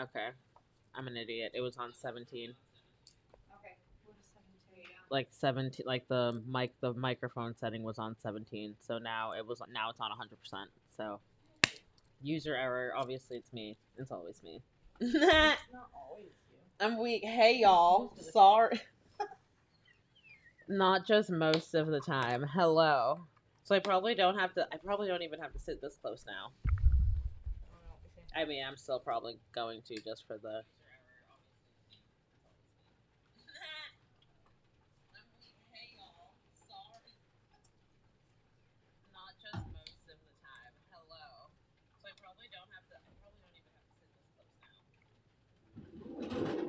Okay. I'm an idiot. It was on 17. Okay. What is 17? Like 17, like the microphone setting was on 17. So now it's on 100%. So user error. Obviously, it's me. It's always me. It's not always you. I'm weak. Hey y'all. Sorry. Not just most of the time. Hello. So I probably don't have to. I probably don't even have to sit this close now. I mean, I'm still probably going to just for the. Not just most of the time. Hello. So I probably don't have to. I probably don't even have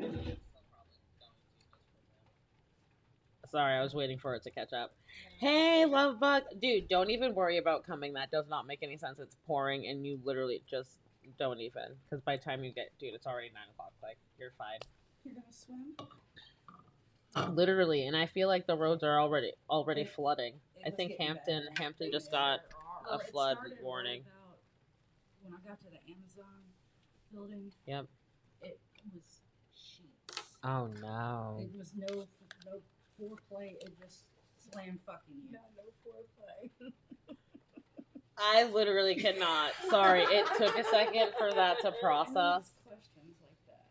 to sit this close now. Sorry, I was waiting for it to catch up. Hey, love bug, dude, don't even worry about coming. That does not make any sense. It's pouring, and you literally just don't even. Because by the time you get, dude, it's already 9 o'clock. Like you're fine. You're gonna swim? Literally, and I feel like the roads are already flooding. I think Hampton just got a flood warning. When I got to the Amazon building. Yep. It was sheets. Oh no. It was no foreplay. It just slam fucking you. No foreplay. I literally cannot. Sorry, it took a second for that to process. Questions like that.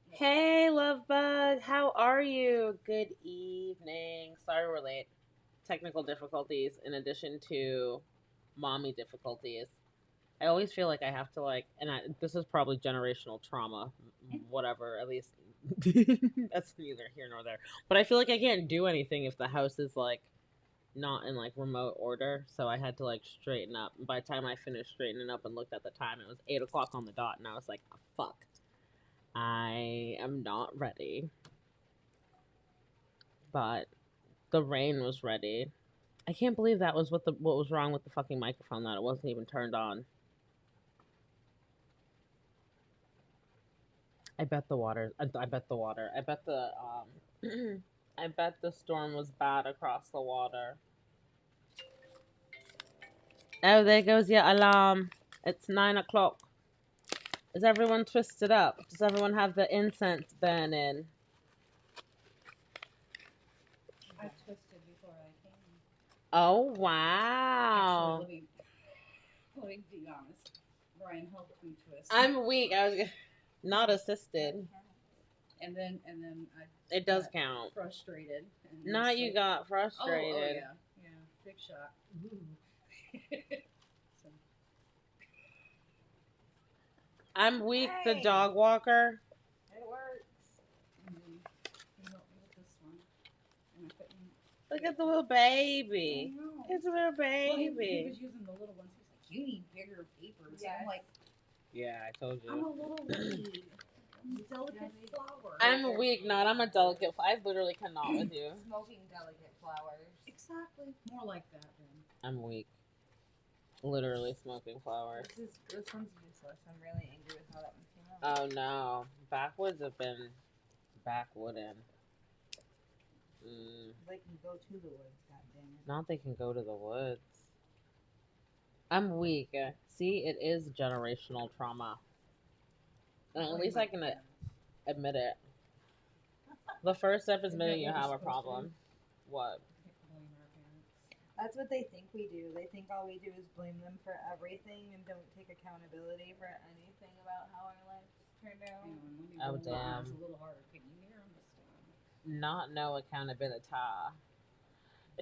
Hey, love bug, how are you? Good evening. Sorry we're late. Technical difficulties in addition to mommy difficulties. I always feel like I have to this is probably generational trauma, whatever. At least that's neither here nor there. But I feel like I can't do anything if the house is like not in like remote order. So I had to like straighten up. By the time I finished straightening up and looked at the time, it was 8 o'clock on the dot, and I was like, oh, "Fuck, I am not ready." But the rain was ready. I can't believe that was what was wrong with the fucking microphone, that it wasn't even turned on. I bet the water. I bet the water. I bet the I bet the storm was bad across the water. Oh, there goes your alarm. It's 9 o'clock. Is everyone twisted up? Does everyone have the incense burning? I twisted before I came. Oh wow! Actually, let me be honest. Brian helped me twist. I'm weak. I was not assisted. And then I. It does count. Frustrated. Not you got frustrated. Oh yeah, big shot. So. I'm weak. Hey. The dog walker. It works. And then you helped me with this one. And I couldn't. Look at the little baby. It's a little baby. Well, he was using the little ones. He's like, you need bigger papers. Yeah. I'm like, yeah, I told you. I'm a little weed. Delicate flower. I'm weak, not. I'm a delicate. I literally cannot with you. Smoking delicate flowers. Exactly. More like that then. I'm weak. Literally smoking flowers. This one's useless. I'm really angry with how that one came out. Oh no. Backwoods have been backwooden. They can go to the woods, goddammit. Not they can go to the woods. I'm weak. See, it is generational trauma. And at least I can admit it. The first step is admitting you have a problem. What? That's what they think we do. They think all we do is blame them for everything and don't take accountability for anything about how our lives turned out. Oh damn. It's a little harder. Can you hear them? Not no accountability.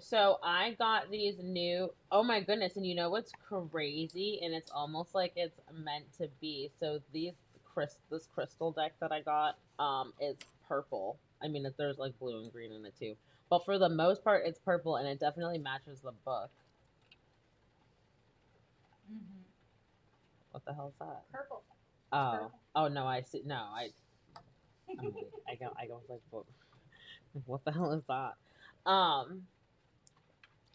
So I got these new. Oh my goodness! And you know what's crazy? And it's almost like it's meant to be. So this crystal deck that I got is purple. I mean, there's like blue and green in it too. But for the most part, it's purple, and it definitely matches the book. Mm-hmm. What the hell is that? Purple. Oh, purple. Oh no! I see. No, I go like, what the hell is that?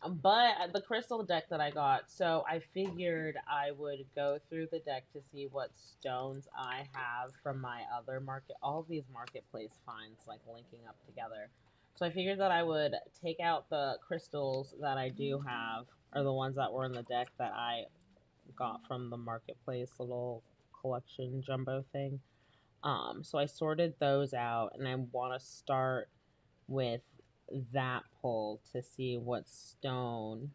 But the crystal deck that I got, so I figured I would go through the deck to see what stones I have from my other market. All of these marketplace finds like linking up together. So I figured that I would take out the crystals that I do have, or the ones that were in the deck that I got from the marketplace little collection jumbo thing. So I sorted those out, and I want to start with that poll to see what stone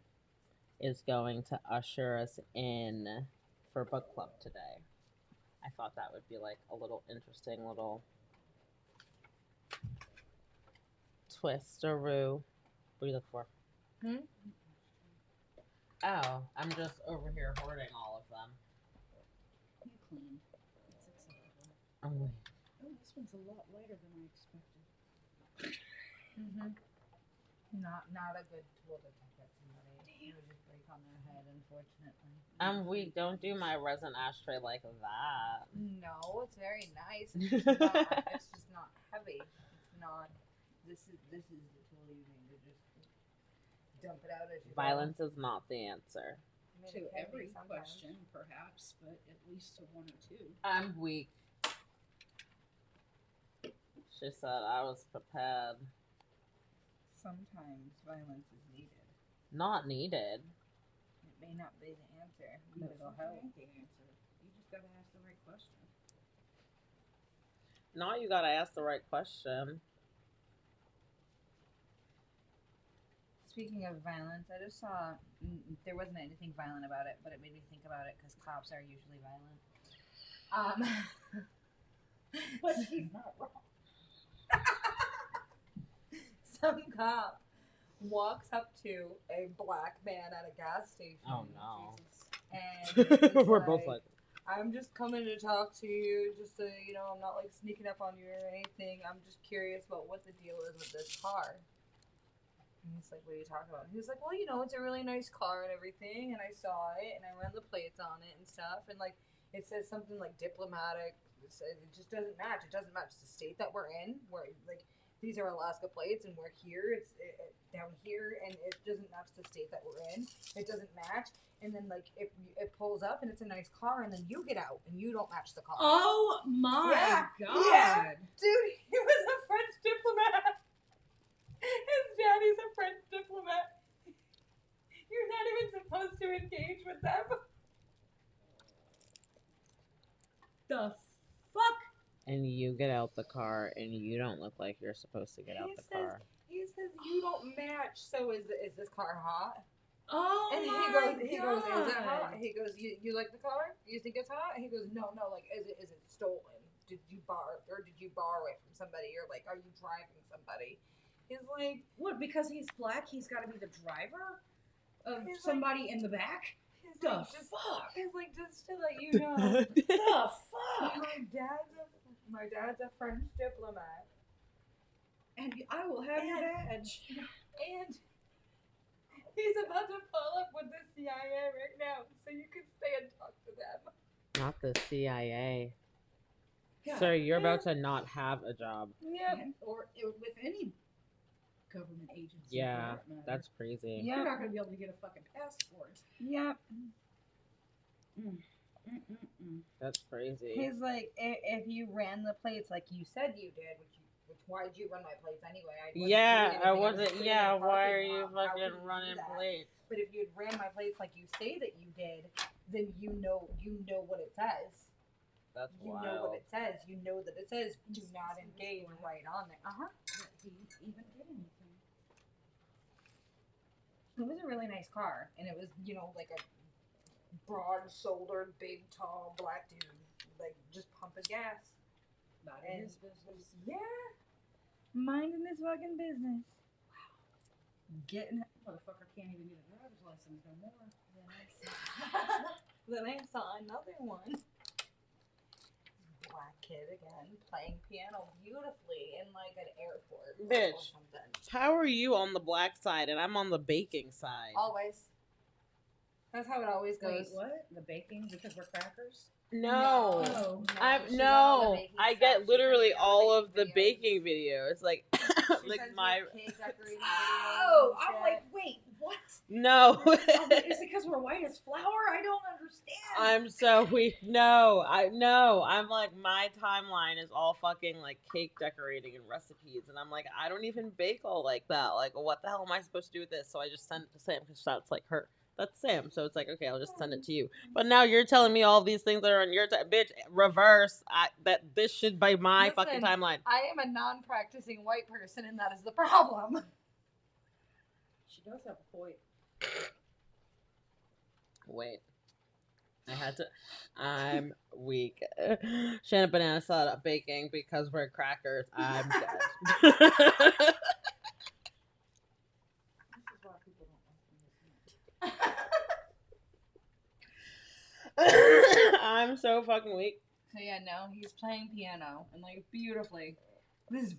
is going to usher us in for book club today. I thought that would be like a little interesting little twisteroo. What do you look for? Oh, I'm just over here hoarding all of them. You clean. It's acceptable. Oh, wait. Oh, this one's a lot lighter than I expected. Not a good tool to take at somebody. It would just break on their head, unfortunately. We don't do my resin ashtray like that. No, it's very nice. It's just not heavy. It's not. This is the tool you need to just dump it out as you Violence is not the answer. go. To every question, perhaps, but at least to one or two. I'm weak. She said I was prepared. Sometimes violence is needed. Not needed. It may not be the answer, No, but it'll fucking help. ain't the answer. You just gotta ask the right question. No, you gotta ask the right question. Speaking of violence, I just saw there wasn't anything violent about it, but it made me think about it because cops are usually violent. But she's not wrong. Some cop walks up to a black man at a gas station. Oh no. And he's We're both like, I'm just coming to talk to you, just so you know, I'm not like sneaking up on you or anything. I'm just curious about what the deal is with this car. And he's like, what are you talking about? And he was like, well, you know, it's a really nice car and everything, and I saw it, and I ran the plates on it and stuff, and like, it says something like diplomatic. It just doesn't match. It doesn't match the state that we're in, where like these are Alaska plates, and we're here. It's down here, and it doesn't match the state that we're in. It doesn't match. And then like it pulls up, and it's a nice car, and then you get out, and you don't match the car. Oh my god. Yeah. Dude, he was a French diplomat. His daddy's a French diplomat. You're not even supposed to engage with them. The fuck? and you get out the car, and you don't look like you're supposed to get out the car. He says you don't match. So is this car hot? Oh And my he god. goes, is it hot? He goes, you like the car? You think it's hot? He goes, no, like is it stolen? Did you borrow it from somebody, or like are you driving somebody? He's like, What, because he's black, he's got to be the driver of He's somebody in the back? he's The like, fuck? He's like, just to let you know, The fuck? my dad's a French diplomat, And I will have your badge. and he's about to pull up with the CIA right now, so you can stay and talk to them. Not the CIA. God. Sir, you're about to not have a job. Yep. Or with any government agency. Yeah, for that matter. that's crazy. Yeah. You're not going to be able to get a fucking passport. Yep. That's crazy. He's like, if you ran the plates like you said you did, which why did you run my plates anyway? I wasn't Yeah, doing I anything. wasn't. sitting in Yeah, the why are parking you lot. How would fucking do running that? plates? But if you had ran my plates like you say that you did, then you know what it says. That's You know wild. what it says. You know that it says do not engage right on there. That he even did anything. It was a really nice car, and it was, like a broad-shouldered, big, tall, black dude, like just pumping gas. Not in his business. Yeah, minding his fucking business. Wow, getting. Motherfucker can't even get a driver's license no more. Then I saw another one. Black kid again, playing piano beautifully in like an airport or Bitch. something. How are you on the black side and I'm on the baking side? Always. That's how it always goes. Wait, what? The baking because we're crackers? No. No. She's on the baking I side. get She's literally on the all of the videos. baking videos. Like, She like sends my. me cake decorating Oh, videos and I'm shit. like, wait, what? No. Is it because we're white as flour? I don't understand. I'm so weak. No, I'm like, my timeline is all fucking like cake decorating and recipes, and I'm like, I don't even bake all like that. Like, what the hell am I supposed to do with this? So I just sent it to Sam because that's like That's Sam. So it's like, okay, I'll just send it to you. But now you're telling me all these things that are on your bitch. Reverse. That this should be my fucking Listen, timeline. I am a non-practicing white person, and that is the problem. She does have a point. Wait. I had to. I'm weak. Shannon banana salad baking because we're crackers. I'm dead. This is why people don't like me. I'm so fucking weak. So yeah, no, he's playing piano and like beautifully. This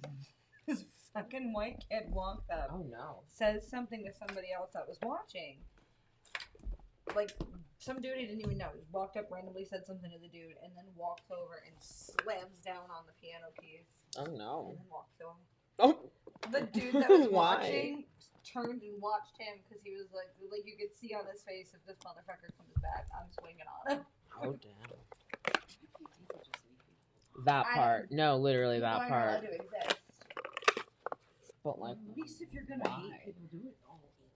fucking white kid walked up, Oh no. says something to somebody else that was watching. Like some dude he didn't even know. He walked up randomly, said something to the dude, and then walks over and slams down on the piano keys. Oh no. And then walks away. Oh. The dude that was Why? watching turned and watched him because he was like you could see on his face, if this motherfucker comes back, I'm swinging on him. Oh damn. That part. No, literally that People aren't allowed part. to exist. But like, At least if you're gonna why? hate people, do it all equally.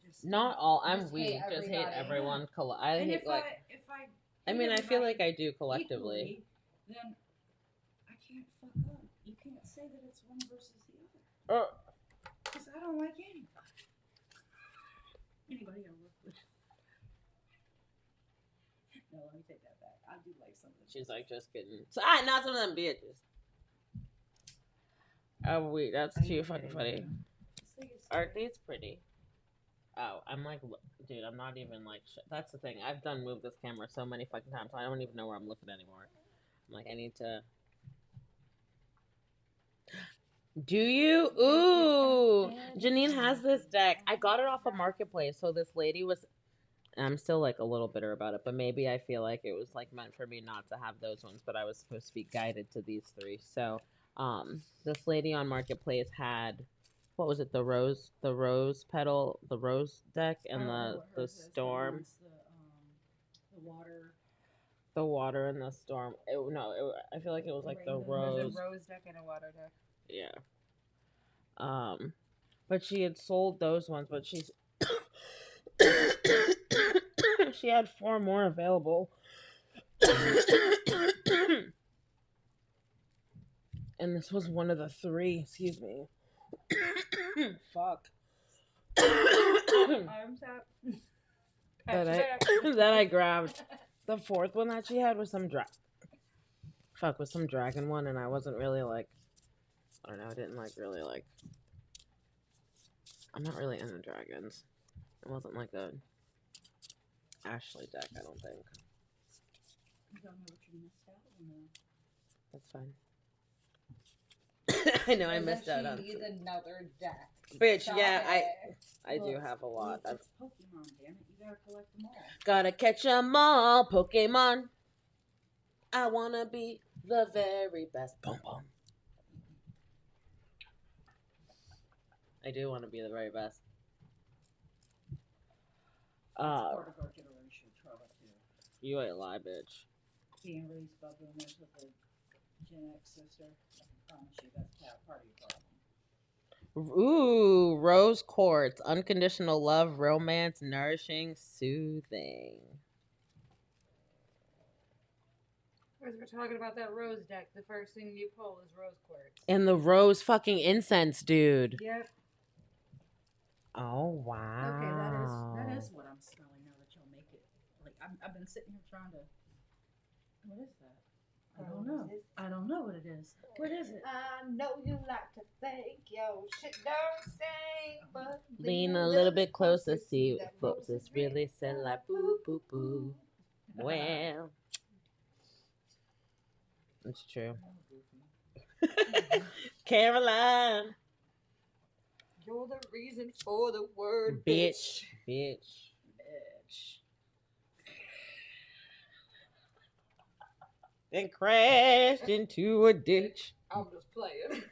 Just not all. I'm Just weak. hate Just hate everybody. everyone. I and hate if like. if I I hate mean, I feel like everybody I do collectively. equally, then I can't fuck up. You can't say that it's one versus the other. Because I don't like anybody. Anybody I work with. No, let me take that back. I do like some of them. She's like, just kidding. So, not some of them bitches. Oh wait, that's too fucking funny. Aren't these pretty? Oh, I'm like, dude, I'm not even like. That's the thing. I've done moved this camera so many fucking times. I don't even know where I'm looking anymore. I'm like, I need to. Do you? Ooh, Janine has this deck. I got it off of Marketplace. So this lady was. I'm still like a little bitter about it, but maybe I feel like it was like meant for me not to have those ones, but I was supposed to be guided to these three. So, this lady on Marketplace had, what was it? The rose petal, the rose deck, and the storm, the water and the storm. I feel like it was like the rose. There's a rose deck and a water deck. Yeah. But she had sold those ones, but she's she had 4 more available. And this was one of the 3, excuse me. Fuck. Arms out. that I grabbed. The 4th one that she had was some some dragon one, and I wasn't really like, I don't know, I didn't like really like, I'm not really into dragons. It wasn't like a Ashley deck, I don't think. I don't know what you missed out on. That's fine. I know I missed out on. She needs another deck. Bitch, Stop yeah, it. I do have a lot. Well, it's Pokemon, damn it. You gotta collect them all. Gotta catch 'em all, Pokemon. I wanna be the very best. Boom, boom. I do want to be the very best. Part of our generation trauma too. You ain't lie, bitch. Being raised by boomers with a Gen X sister, I can promise you that's part of your problem. Ooh, rose quartz, unconditional love, romance, nourishing, soothing. As we're talking about that rose deck, the first thing you pull is rose quartz. And the rose fucking incense, dude. Yep. Oh wow. Okay, that is what I'm smelling now that y'all make it. Like I've been sitting here trying to. What is that? I don't know. I don't know what it is. What is it? I know you like to think your shit don't stink, but Lean a little bit closer, see what folks is really said like boo boo boo. Well, it's true. Caroline, you're the reason for the word bitch. And crashed into a ditch. I'm just playing.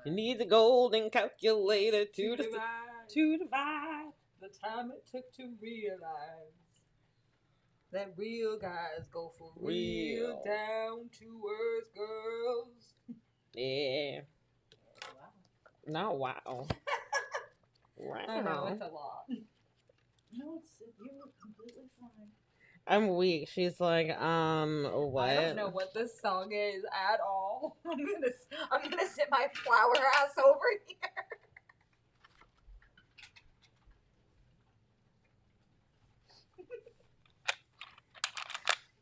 You need the golden calculator to divide the time it took to realize that real guys go for real down to earth girls. Yeah. Wow. No, wow. Wow. I know, it's a lot. No, you're completely fine. I'm weak. She's like, what? I don't know what this song is at all. I'm gonna sit my flower ass over here.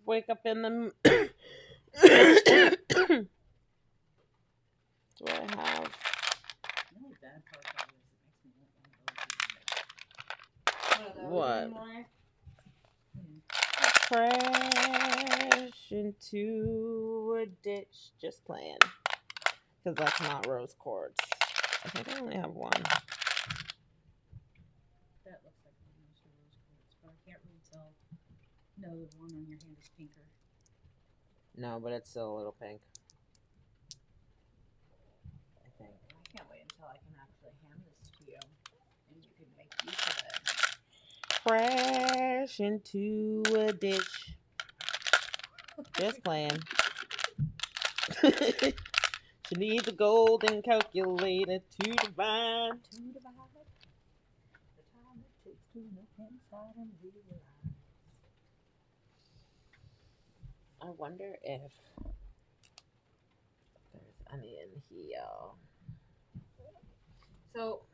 Wake up in the. Do I have? The only bad part about it is it makes me want one of those. What? Anymore? Crash into a ditch. Just playing. Because that's not rose quartz. I think I only have one. That looks like one of those rose quartz, but I can't really tell. No, the one on your hand is pinker. No, but it's still a little pink. I think. I can't wait until I can actually hand this to you, and you can make use of it. Crash into a ditch. Just playing. She needs a golden calculator to divide. The time it takes to look inside and realize. I wonder if there's any in here. So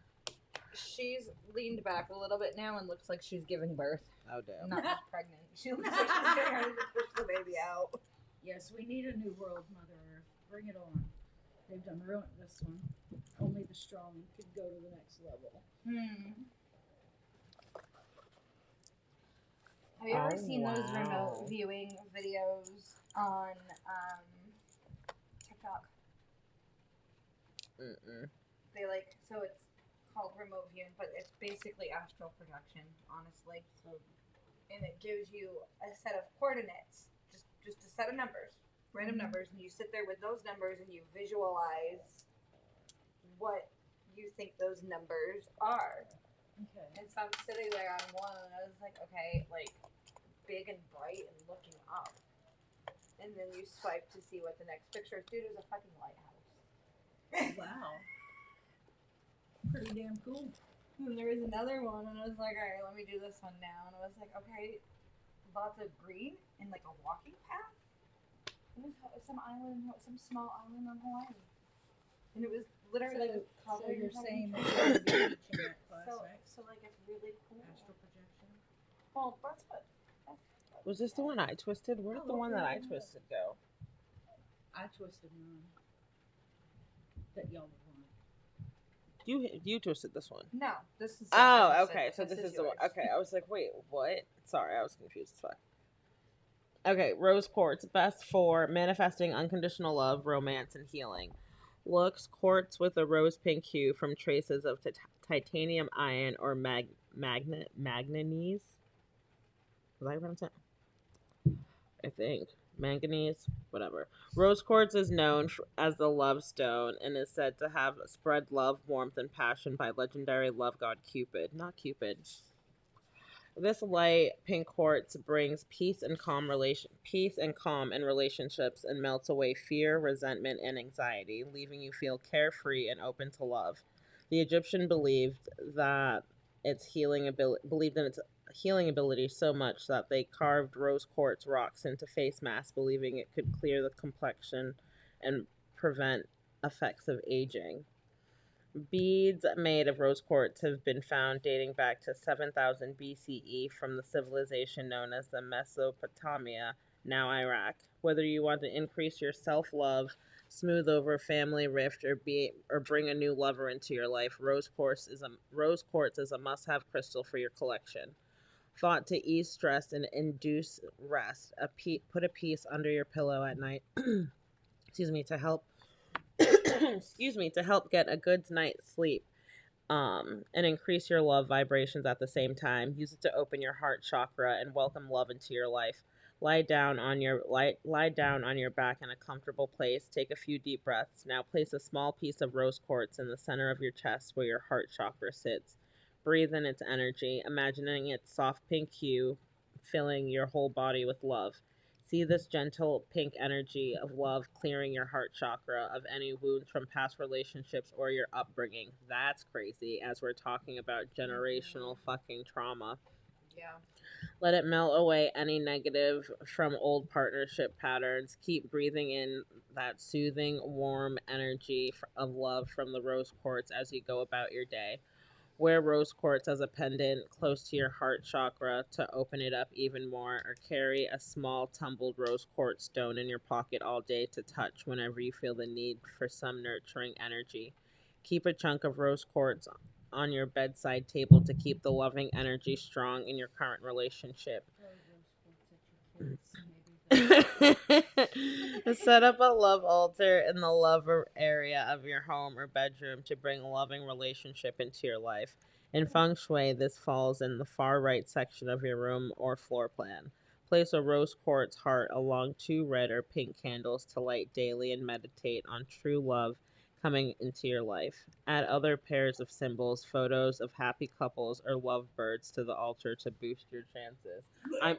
she's leaned back a little bit now and looks like she's giving birth. Oh, damn. Not just pregnant. She looks like she's getting ready to push the baby out. Yes, we need a new world, Mother Earth. Bring it on. They've done ruined this one. Only the strong could go to the next level. Have you ever Oh, seen those wow. remote viewing videos on TikTok? They so it's called remote viewing, but it's basically astral projection, honestly. And it gives you a set of coordinates, just a set of numbers, random numbers, and you sit there with those numbers and you visualize what you think those numbers are. Okay. And so I'm sitting there on one, and I was like, okay, like big and bright and looking up. And then you swipe to see what the next picture is. Dude, it was a fucking lighthouse. Wow. Pretty damn cool. And there was another one, and I was like, all right, let me do this one now. And I was like, okay, lots of green and like a walking path. It was some small island on Hawaii. And it was literally So covered you're in saying fucking that you're teaching that class, right? so like it's really cool. Astral projection. Well, that's what. Was this the one I twisted? Where did the one that I twisted go? I twisted mine. That y'all would want. You twisted this one. No, this is. Oh, okay. So this is the one. Okay, I was like, wait, what? Sorry, I was confused as fuck. Okay, rose quartz, best for manifesting unconditional love, romance, and healing. Looks quartz with a rose pink hue from traces of titanium iron or manganese. Was I pronounce it? I think. Manganese, whatever. Rose quartz is known as the love stone and is said to have spread love, warmth, and passion by legendary love god Cupid. Not Cupid. This light pink quartz brings peace and calm in relationships and melts away fear, resentment, and anxiety, leaving you feel carefree and open to love. The Egyptian believed in its healing ability so much that they carved rose quartz rocks into face masks, believing it could clear the complexion and prevent effects of aging. Beads made of rose quartz have been found dating back to 7000 BCE from the civilization known as the Mesopotamia, now Iraq. Whether you want to increase your self-love, smooth over family rift, or bring a new lover into your life, rose quartz is a must-have crystal for your collection. Thought to ease stress and induce rest. Put a piece under your pillow at night. To help to help get a good night's sleep and increase your love vibrations at the same time. Use it to open your heart chakra and welcome love into your life. Lie down on your back in a comfortable place. Take a few deep breaths. Now place a small piece of rose quartz in the center of your chest where your heart chakra sits. Breathe in its energy, imagining its soft pink hue filling your whole body with love. See this gentle pink energy of love clearing your heart chakra of any wounds from past relationships or your upbringing. That's crazy, as we're talking about generational fucking trauma. Yeah. Let it melt away any negative from old partnership patterns. Keep breathing in that soothing, warm energy of love from the rose quartz as you go about your day. Wear rose quartz as a pendant close to your heart chakra to open it up even more, or carry a small tumbled rose quartz stone in your pocket all day to touch whenever you feel the need for some nurturing energy. Keep a chunk of rose quartz on your bedside table to keep the loving energy strong in your current relationship. Set up a love altar in the love area of your home or bedroom to bring a loving relationship into your life. In feng shui, this falls in the far right section of your room or floor plan. Place a rose quartz heart along 2 red or pink candles to light daily and meditate on true love coming into your life. Add other pairs of symbols, photos of happy couples, or lovebirds to the altar to boost your chances. I'm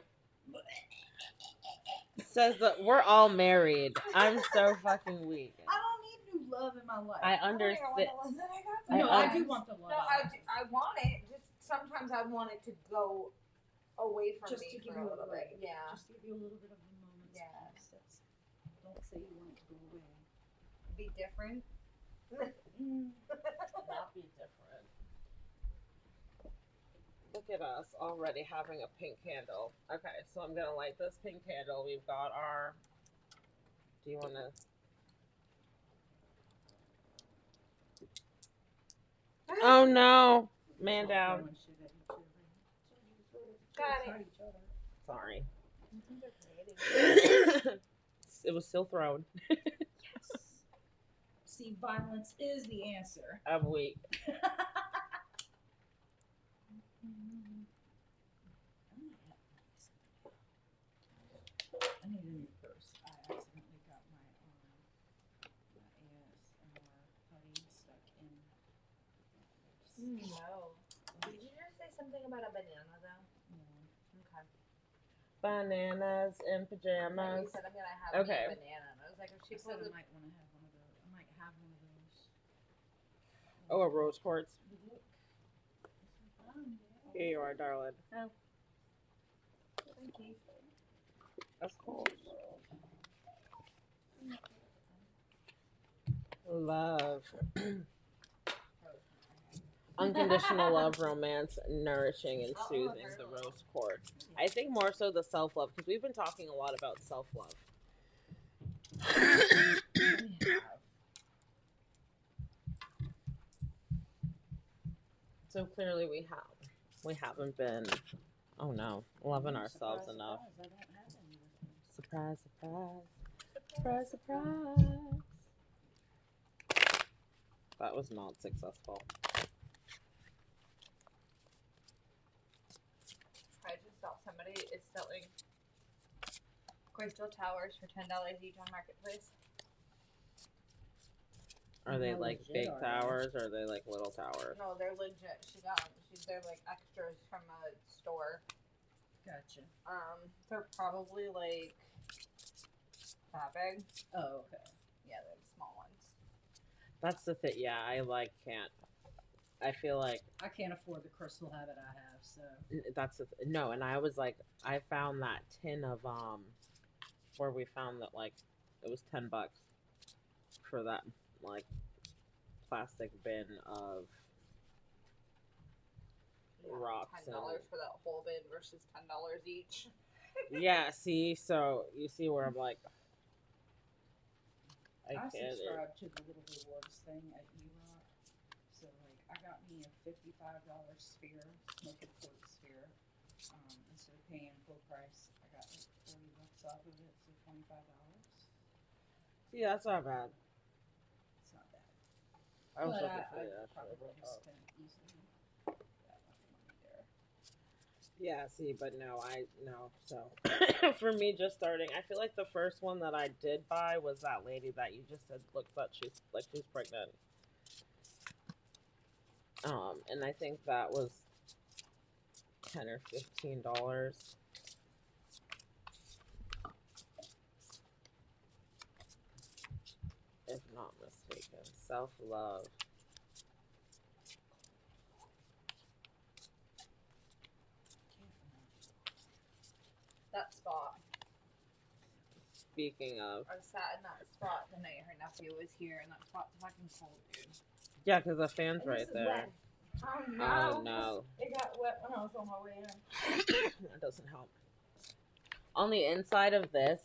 says that we're all married. I'm so fucking weak. I don't need new love in my life. I understand. No, I do want the love. No, I want it. Just sometimes I want it to go away from just me to give for you a little bit. Yeah. Just to give you a little bit of a moment's Yeah. peace. Don't say you want it to go away. Be different. Not be different. Look at us already having a pink candle. Okay, so I'm gonna light this pink candle. We've got our. Do you want to? Oh no, man down. Got it. Sorry. It was still thrown. Yes. See, violence is the answer. I'm weak. I need a new purse. I accidentally got my ASMR buddy stuck in. No. Did you just say something about a banana though? No. Okay. Bananas and You pajamas. said I'm gonna have Okay. me a banana. And I was like, if she I said put I might want to have one of those. I might have one of those. Oh, a rose quartz. Look. Here you are, darling. Oh. Thank you. Of course. Love. Unconditional love, romance, nourishing, and soothing the rose quartz. I think more so the self love, because we've been talking a lot about self love. So clearly we haven't been, oh no, loving ourselves enough. I don't have any with me. Surprise, surprise, surprise, surprise. That was not successful. I just saw somebody is selling crystal towers for $10 each on Marketplace. Are they How like legit big are they? towers or are they like little towers? No, they're legit. They're like extras from a store. Gotcha. They're probably like that big. Oh, okay. Yeah, they're the small ones. That's the thing. Yeah, I like can't. I feel like I can't afford the crystal habit I have, so. that's the no. And I was like, I found that tin of where we found that like it was $10 for that like plastic bin of rocks. $10 for that whole bin versus $10 each. Yeah, see, so you see where I'm like, I I can't. subscribe to the little rewards thing at E-Rock. So, like, I got me a $55 sphere, smoking quartz sphere. Instead of paying full price, I got like $30 off of it, so $25. See, that's not bad. It's not bad. I was But looking for I that. probably shit. have spent easily that much money there. Yeah, see, but no, So for me, just starting, I feel like the first one that I did buy was that lady that you just said looks like she's pregnant. And I think that was $10 or $15. If not mistaken. Self-love. Speaking of. I sat in that spot the night her nephew was here, and that spot's fucking cold, dude. Yeah, because the fan's And right this is there. wet. Oh no. Oh no. It got wet when I was on my way in. That doesn't help. On the inside of this,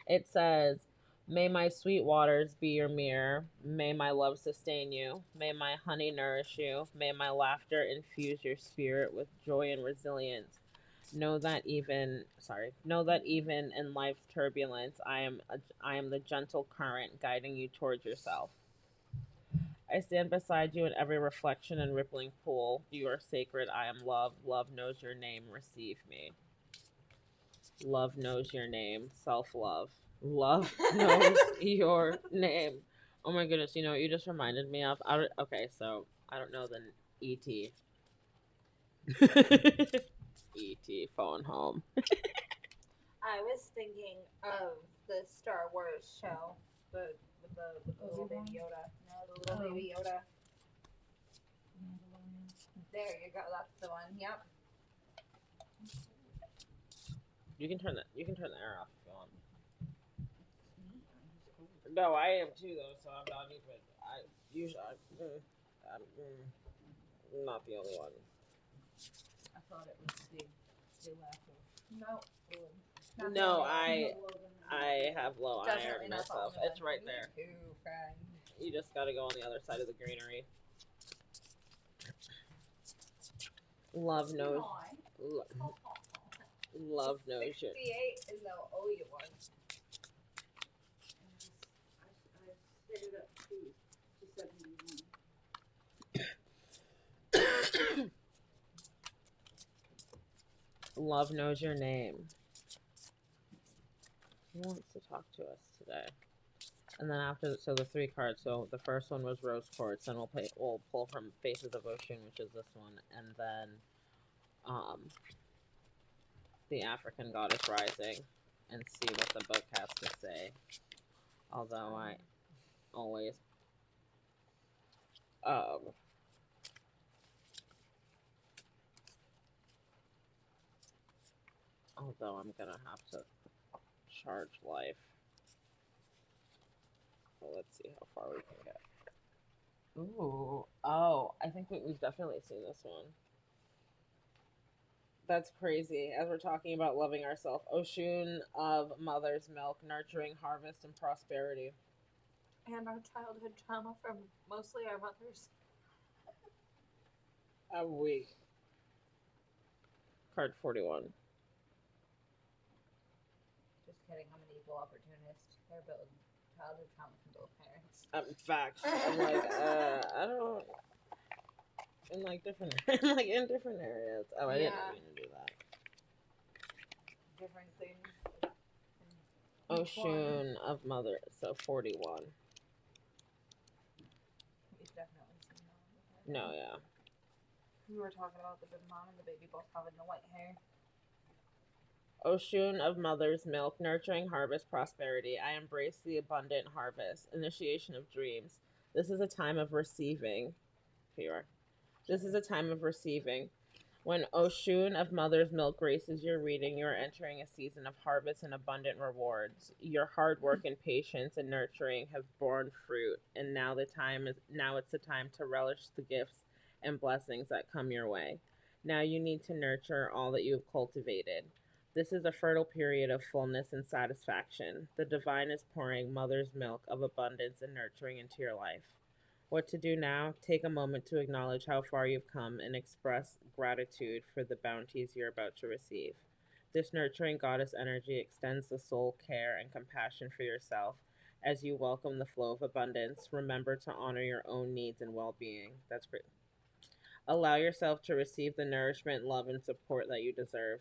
it says, "May my sweet waters be your mirror. May my love sustain you. May my honey nourish you. May my laughter infuse your spirit with joy and resilience. Know that even in life's turbulence, I am the gentle current guiding you towards yourself. I stand beside you in every reflection and rippling pool. You are sacred. I am love. Love knows your name. Receive me. Love knows your name. Self-love. Love knows your name." Oh my goodness, you know what you just reminded me of? Okay, so I don't know the E.T. E.T. phone home. I was thinking of the Star Wars show, with the little baby Yoda. No, the little baby Yoda. There you go. That's the one. Yep. You can turn the air off if you want. No, I am too though, so I'm not even. I'm not the only one. I thought it was the laugh No. No, I have low iron Definitely not the myself. only It's one. right there. Me too, friend. You just gotta go on the other side of the greenery. Love knows. Love knows you. 68 and they'll owe you one. I set it up to 71. Love knows your name. Who wants to talk to us today? And then so the 3 cards. So the first one was Rose Quartz, and we'll pull from Faces of Oshun, which is this one, and then the African Goddess Rising, and see what the book has to say. Although I always although I'm gonna have to charge life. So let's see how far we can get. Ooh, oh, I think we've definitely seen this one. That's crazy. As we're talking about loving ourselves, Oshun of Mother's Milk, nurturing harvest and prosperity. And our childhood trauma from mostly our mothers. A week. Card 41. Just kidding. I'm an equal opportunist. They're building childhood trauma from both parents. Facts. I'm like, I don't. In in different areas. Oh, I didn't mean to do that. Different things. Oshun of Mother, so 41. We've definitely seen that. No, yeah. We were talking about the mom and the baby both having the white hair. Oshun of Mother's Milk, nurturing harvest prosperity. I embrace the abundant harvest, initiation of dreams. This is a time of receiving. Here you are. This is a time of receiving. When Oshun of Mother's Milk graces your reading, you are entering a season of harvest and abundant rewards. Your hard work and patience and nurturing have borne fruit, and now it's the time to relish the gifts and blessings that come your way. Now you need to nurture all that you have cultivated. This is a fertile period of fullness and satisfaction. The divine is pouring mother's milk of abundance and nurturing into your life. What to do now? Take a moment to acknowledge how far you've come and express gratitude for the bounties you're about to receive. This nurturing goddess energy extends the soul care and compassion for yourself. As you welcome the flow of abundance, remember to honor your own needs and well-being. That's great. Allow yourself to receive the nourishment, love, and support that you deserve.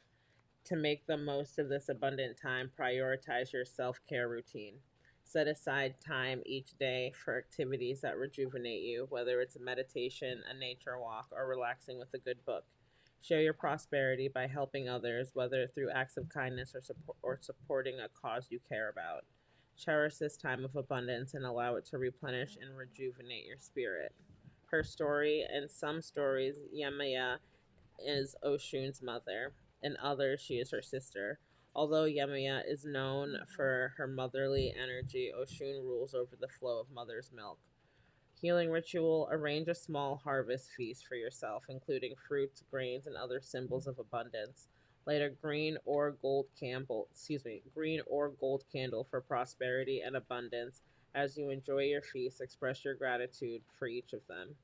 To make the most of this abundant time, prioritize your self-care routine. Set aside time each day for activities that rejuvenate you, whether it's a meditation, a nature walk, or relaxing with a good book. Share your prosperity by helping others, whether through acts of kindness or supporting a cause you care about. Cherish this time of abundance and allow it to replenish and rejuvenate your spirit. Her story, in some stories, Yemaya is Oshun's mother. In others, she is her sister. Although Yemaya is known for her motherly energy, Oshun rules over the flow of mother's milk. Healing ritual: arrange a small harvest feast for yourself, including fruits, grains, and other symbols of abundance. Light a green or gold candle for prosperity and abundance. As you enjoy your feast, express your gratitude for each of them,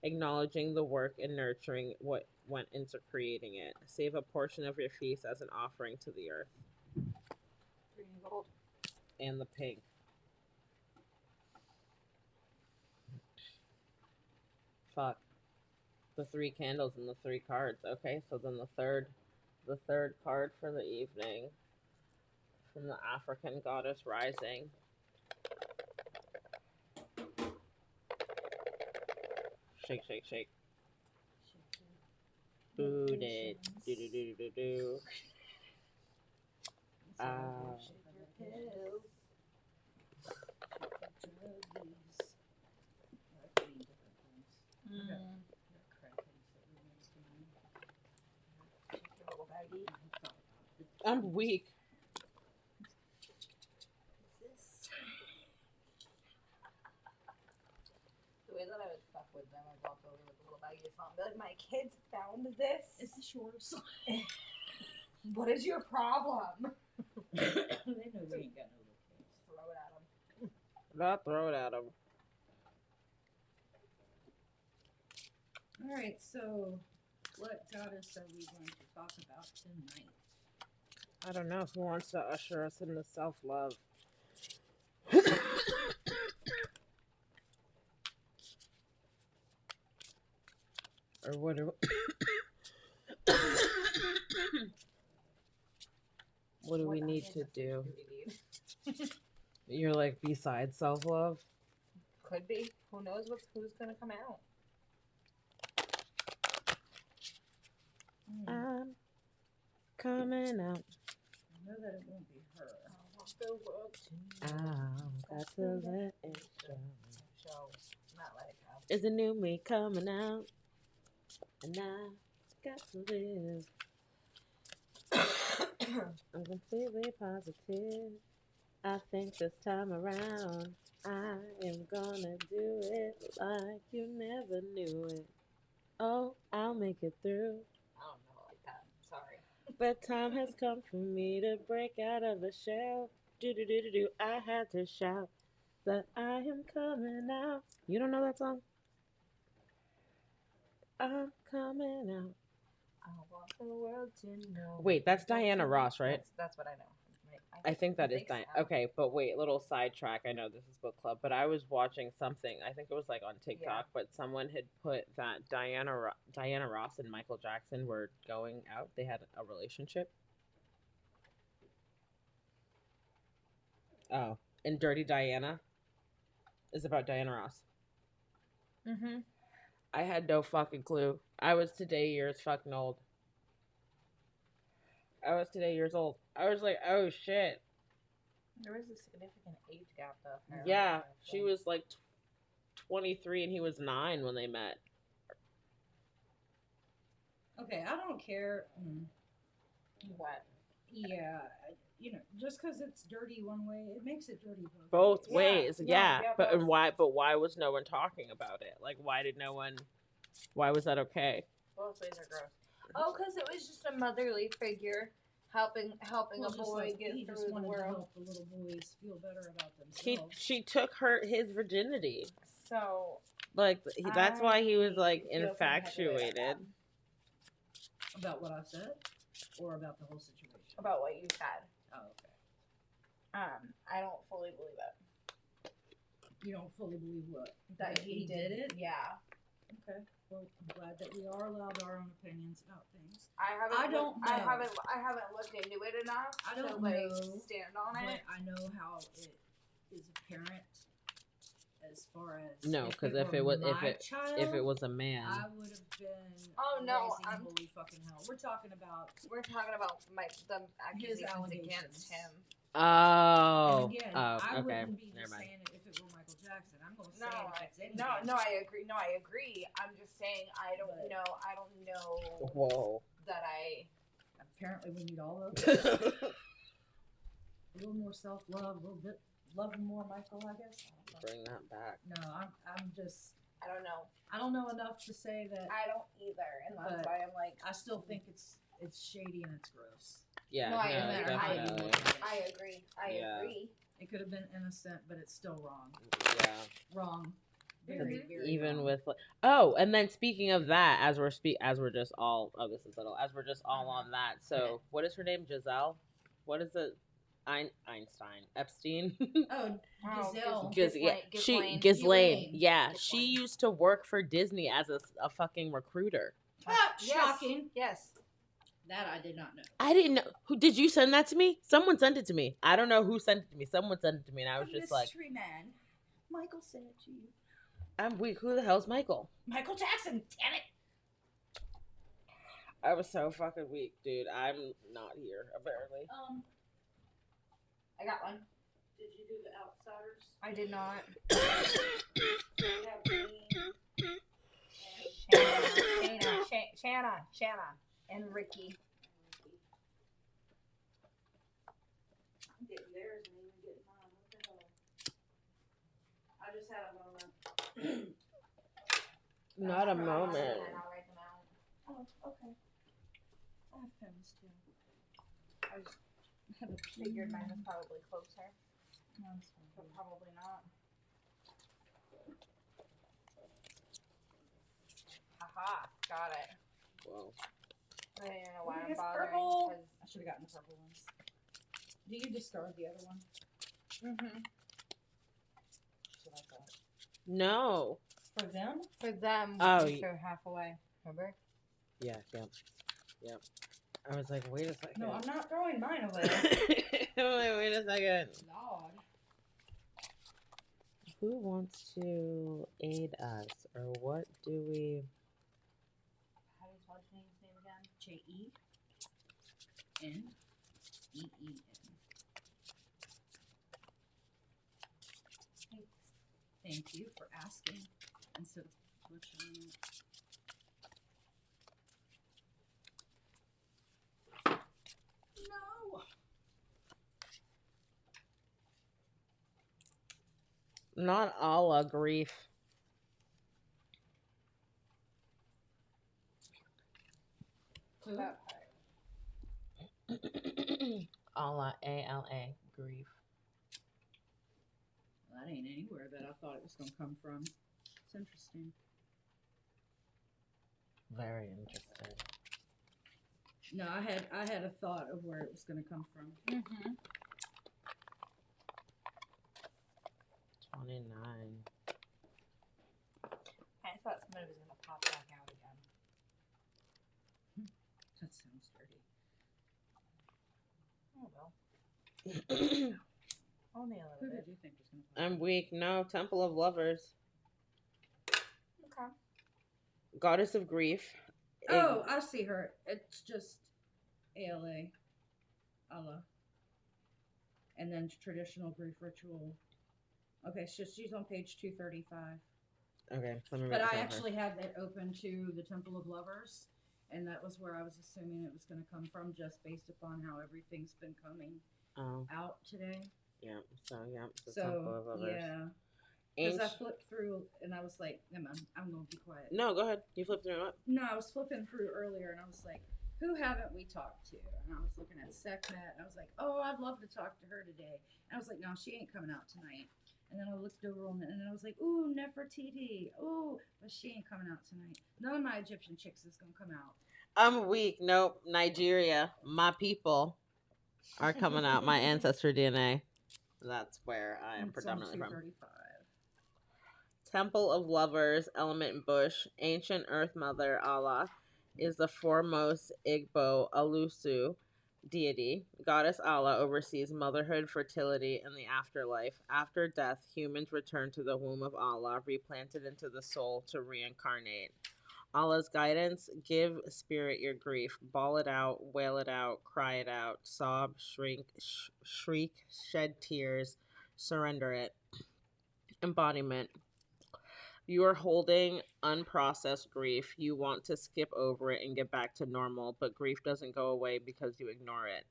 acknowledging the work and nurturing what went into creating it. Save a portion of your feast as an offering to the earth. Green and gold. And the pink. Fuck. The 3 candles and the 3 cards. Okay, so then the third card for the evening from the African goddess rising. Shake, shake, shake. Booted. Do do do do do. Shake your pills. Shake your little baggie. I'm weak. The way that I would fuck with them, I'd walk over with a little baggie of something. Be like, my kids found this. Is this yours? What is your problem? They know we ain't got no little kids. Throw it at them. Not throw it at him. Alright, so what goddess are we going to talk about tonight? I don't know who wants to usher us into self-love. Or what do what do we need to do? You're like besides self-love? Could be. Who knows who's gonna come out? I'm coming out. I know that it won't be her. I want the world to Got to let it show. show. Not let it go. Is a new me coming out? And I got to live. I'm completely positive. I think this time around I am gonna do it like you never knew it. Oh, I'll make it through. I don't know like that. Sorry. But time has come for me to break out of the shell. Do do do do do. I had to shout that I am coming out. You don't know that song? I'm coming out. I want the world to know. Wait, that's Diana Ross, right? That's what I know. I think that is think Diana. so. Okay, but wait, little sidetrack. I know this is book club, but I was watching something. I think it was like on TikTok, Yeah. but someone had put that Diana Ross and Michael Jackson were going out. They had a relationship. Oh, and Dirty Diana is about Diana Ross. Mm-hmm. I had no fucking clue. I was today years fucking old. I was today years old. I was like, oh shit. There was a significant age gap, though. Apparently, Yeah, actually. she was like 23 and he was 9 when they met. Okay, I don't care. What? Yeah, just because it's dirty one way, it makes it dirty Both Yeah, ways, yeah, yeah. both. But why was no one talking about it? Like, why was that okay? Both ways are gross. Oh, because it was just a motherly figure helping Well, a just boy like get he through just the wanted to world. help the little boys feel better about themselves. She took his virginity. So Like, that's why he was like I feel some type of way about infatuated. that. About what I said, or about the whole situation. About what you said. Oh, okay. I don't fully believe it. You don't fully believe what? That he did it? Yeah. Okay. Well, I'm glad that we are allowed our own opinions about things. I don't know. I haven't looked into it enough I don't to like know, stand on But it. I know how it is apparent as far as No, because if it was a man, I would have been Oh, no, raising holy fucking hell. We're talking about We're talking about the accusations allegations. against him. Oh, and again, oh, I okay. wouldn't be Never just mind. saying it if it were Michael Jackson. I'm gonna say No, it if it's anybody. no, I agree. No, I agree. I'm just saying I don't But- know. I don't know Whoa. that I. Apparently we need all of it. A little more self-love, a little bit love more, Michael. I guess. I don't know. Bring that back. No, I'm just. I don't know. I don't know enough to say that. I don't either, and that's But why I'm like, I still think it's shady and it's gross. Yeah, No, I agree. definitely. I agree. Yeah. agree. It could have been innocent, but it's still wrong. Yeah. Wrong. Very, very Even wrong. with oh, and then speaking of that, as we're just all this is little as we're just all on that. So what is her name? Giselle? What is it? Einstein, Epstein. Oh, Giselle. Ghislaine. Ghislaine. Yeah, Ghislaine. she used to work for Disney as a fucking recruiter. Shocking. Yes. That I did not know. I didn't know. Who did you send that to me? Someone sent it to me. I don't know who sent it to me. Someone sent it to me, and I was just like, mystery man. Michael sent it to you. "I'm weak. Who the hell's Michael?" Michael Jackson. Damn it. I was so fucking weak, dude. I'm not here apparently. I got one. Did you do the outsiders? I did not. Shanna, and Ricky. I'm getting theirs and even getting mine. What the hell? I just had a moment. Not a moment. And I'll write them out. Oh, okay. I have pens too. I just have a figured mine was probably closer, No, it's fine. but probably not. Haha, got it. Well, I don't even know why I'm It's bothering. purple. I should have gotten the purple ones. Do you discard the other one? Mm-hmm. That's what I thought. no. For them? For them, Oh, we threw half away. Remember? Yeah. I was like, wait a second. No, I'm not throwing mine away. I'm like, wait a second. Lord. Who wants to aid us, or what do we? How do you spell Janine's name again? Jen. Thank you for asking. Instead of butchering it. No. Not Allah grief. Who? That Allah, ALA, grief. Well, that ain't anywhere that I thought it was going to come from. It's interesting. Very interesting. No, I had a thought of where it was going to come from. Mm-hmm. 29. I thought somebody was gonna pop back out again. That sounds dirty. Oh well. Only a Who little did bit. you think was going to? I'm weak. No, Temple of Lovers. Okay. Goddess of grief. Oh, I see her. It's just ALA. Allah. And then traditional grief ritual. Okay, so she's on page 235. Okay, let me. But I actually had it open to the Temple of Lovers, and that was where I was assuming it was going to come from, just based upon how everything's been coming out today. Yeah. So yeah. The So Temple of Lovers. yeah, because I flipped through and I was like, "Never mind, I'm going to be quiet." No, go ahead. You flipped through it. No, I was flipping through earlier, and I was like, "Who haven't we talked to?" And I was looking at Sekhmet, and I was like, "Oh, I'd love to talk to her today." And I was like, "No, she ain't coming out tonight." And then I looked over on it, and then I was like, "Ooh, Nefertiti. Ooh, but she ain't coming out tonight. None of my Egyptian chicks is gonna come out." I'm weak. Nope. Nigeria. My people are coming out. My ancestor DNA. That's where I am It's on predominantly from. 235. Temple of Lovers, Element Bush, Ancient Earth Mother Allah is the foremost Igbo Alusu deity. Goddess Allah oversees motherhood, fertility, and the afterlife. After death, humans return to the womb of Allah, replanted into the soul to reincarnate. Allah's guidance: give spirit your grief, bawl it out, wail it out, cry it out, sob, shriek, shed tears, surrender it. Embodiment: you are holding unprocessed grief. You want to skip over it and get back to normal, but grief doesn't go away because you ignore it.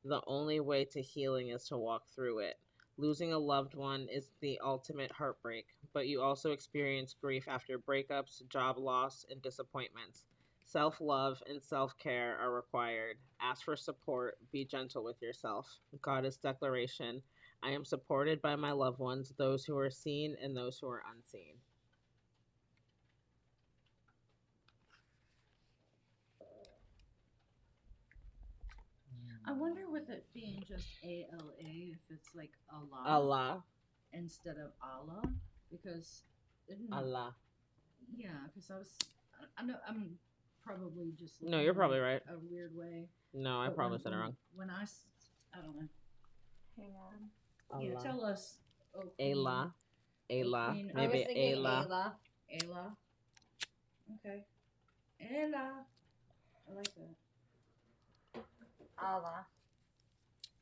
The only way to healing is to walk through it. Losing a loved one is the ultimate heartbreak, but you also experience grief after breakups, job loss, and disappointments. Self love and self care are required. Ask for support. Be gentle with yourself. Goddess Declaration: I am supported by my loved ones, those who are seen and those who are unseen. I wonder with it being just ALA if it's like Allah Allah. instead of Allah because isn't Allah. yeah because I know I'm probably just No, you're probably right. a weird way. No, I But probably said it wrong. When I don't know. Hang on. Allah. Yeah, tell us. Oh, Queen. Ayla. Ayla. Queen. I was Maybe thinking Ayla. Ayla. Ayla. Okay. Ayla. I like that. Allah.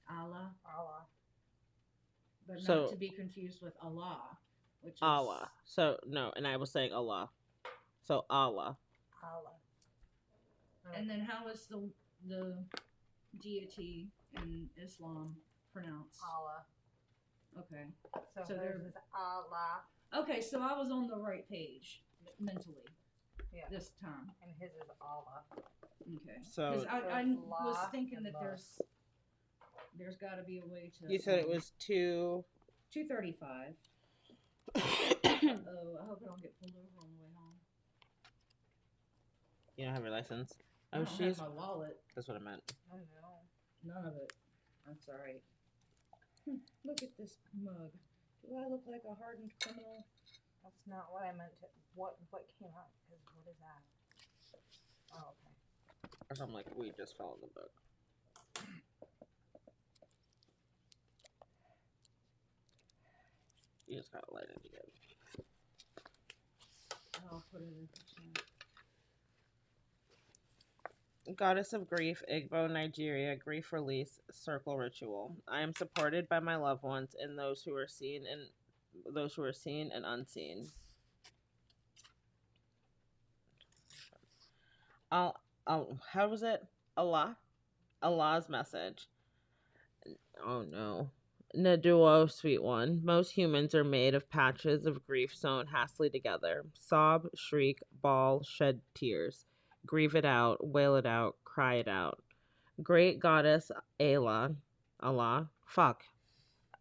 Allah. Allah. But So- not to be confused with Allah, which is Allah. So, no, and I was saying Allah. So, Allah. Allah. And then how is the deity in Islam pronounced? Allah. Okay. So, So hers there- is Allah, Okay, so I was on the right page mentally Yeah. this time. and his is Allah. Okay. So- Because I So was la thinking and that la. there's got to be a way to. You said it was 2:35. Oh, I hope I don't get pulled over on the way home. You don't have your license? I Oh, don't she's. have my wallet. That's what I meant. Oh no. None of it. That's all right. Look at this mug. Do I look like a hardened criminal? That's not what I meant to. What came out? Because what is that? Oh, okay. Or something like, we just followed the book. You just gotta light it again. I'll put it in the chat. Goddess of Grief, Igbo, Nigeria, Grief Release, Circle Ritual. I am supported by my loved ones and those who are seen and unseen. How was it? Allah? Allah's message. Oh no. Naduo, sweet one. Most humans are made of patches of grief sewn hastily together. Sob, shriek, bawl, shed tears. Grieve it out, wail it out, cry it out. Great goddess Allah. Fuck.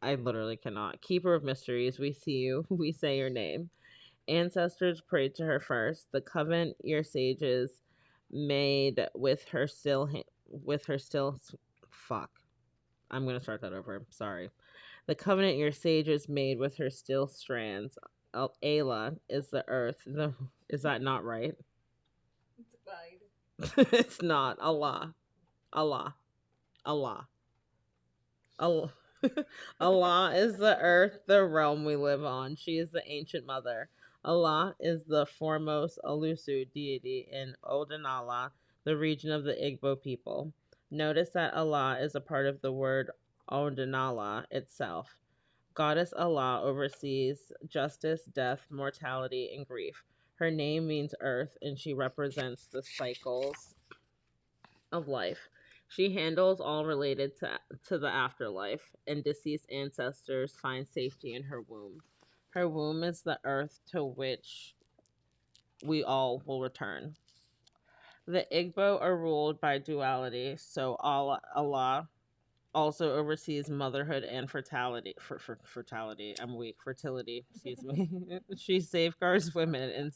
I literally cannot. Keeper of mysteries, we see you. We say your name. Ancestors prayed to her first. The covenant your sages made with her still. Fuck. I'm gonna start that over. Sorry. The covenant your sages made with her still strands. Ayla is the earth. Is that not right? It's fine. It's not. Allah. Allah. Allah. Allah. Allah is the earth, the realm we live on. She is the ancient mother. Allah is the foremost Alusu deity in Odinala, the region of the Igbo people. Notice that Allah is a part of the word Odinala itself. Goddess Allah oversees justice, death, mortality, and grief. Her name means earth, and she represents the cycles of life. She handles all related to the afterlife, and deceased ancestors find safety in her womb. Her womb is the earth to which we all will return. The Igbo are ruled by duality, so Allah also oversees motherhood and fertility. Fertility. I'm weak. Fertility. Excuse me. She safeguards women and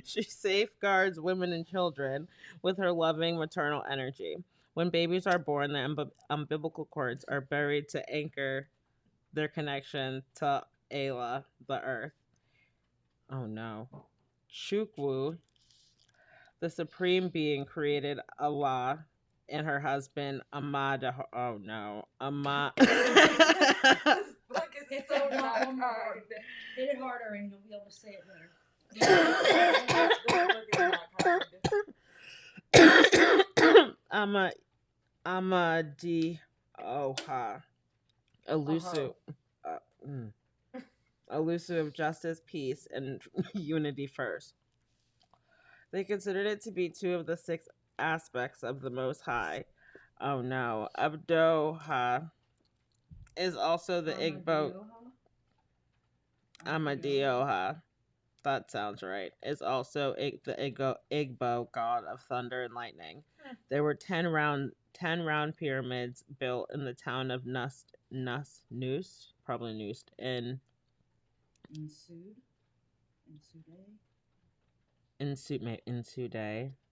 she safeguards women and children with her loving maternal energy. When babies are born, the umbilical cords are buried to anchor their connection to Ayla, the earth. Oh no. Chukwu, the supreme being, created Allah and her husband Ahmad. Oh no, Ahmad. This book is Hit so that not button hard. hard. Hit it harder and you'll be able to say it better. Amadi Oha. Elusive. Elusive of justice, peace, and unity first. They considered it to be two of the six aspects of the Most High. Oh no. Abdoha is also the Igbo Amadioha. That sounds right. Is also the Igbo god of thunder and lightning. There were 10 round pyramids built in the town of Nust, probably Nust, in Sude,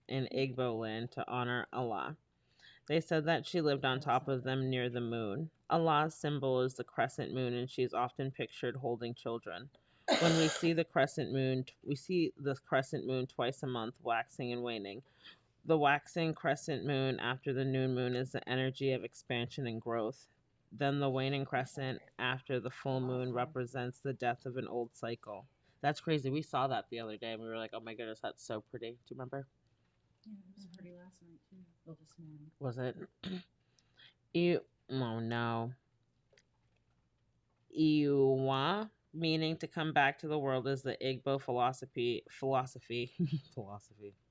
in Igbo land to honor Allah. They said that she lived on top of them near the moon. Allah's symbol is the crescent moon, and she's often pictured holding children. When we see the crescent moon twice a month, waxing and waning. The waxing crescent moon after the new moon is the energy of expansion and growth. Then the waning crescent after the full moon represents the death of an old cycle. That's crazy. We saw that the other day and we were like, oh my goodness, that's so pretty. Do you remember? Yeah, it was pretty last night too. Well, this morning. Was it? Oh no. Iwa, meaning to come back to the world, is the Igbo philosophy.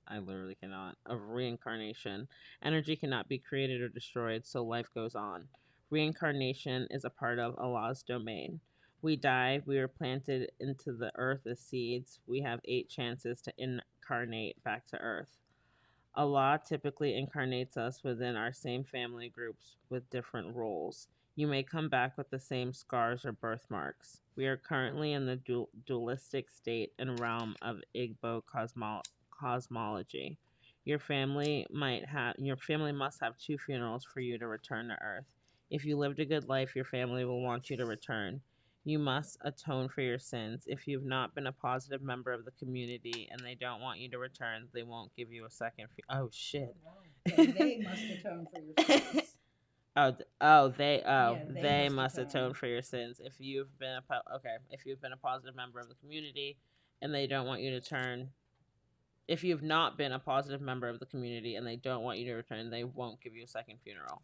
I literally cannot. Of reincarnation. Energy cannot be created or destroyed, so life goes on. Reincarnation is a part of Allah's domain. We die, we are planted into the earth as seeds. We have 8 chances to incarnate back to earth. Allah typically incarnates us within our same family groups with different roles. You may come back with the same scars or birthmarks. We are currently in the dualistic state and realm of Igbo cosmology. Your family must have 2 funerals for you to return to Earth. If you lived a good life, your family will want you to return. You must atone for your sins. If you've not been a positive member of the community and they don't want you to return, they won't give you a second. Oh shit! They must atone for your sins. They must atone for your sins. If you've been if you've been a positive member of the community and they don't want you to turn, if you've not been a positive member of the community and they don't want you to return, they won't give you a second funeral.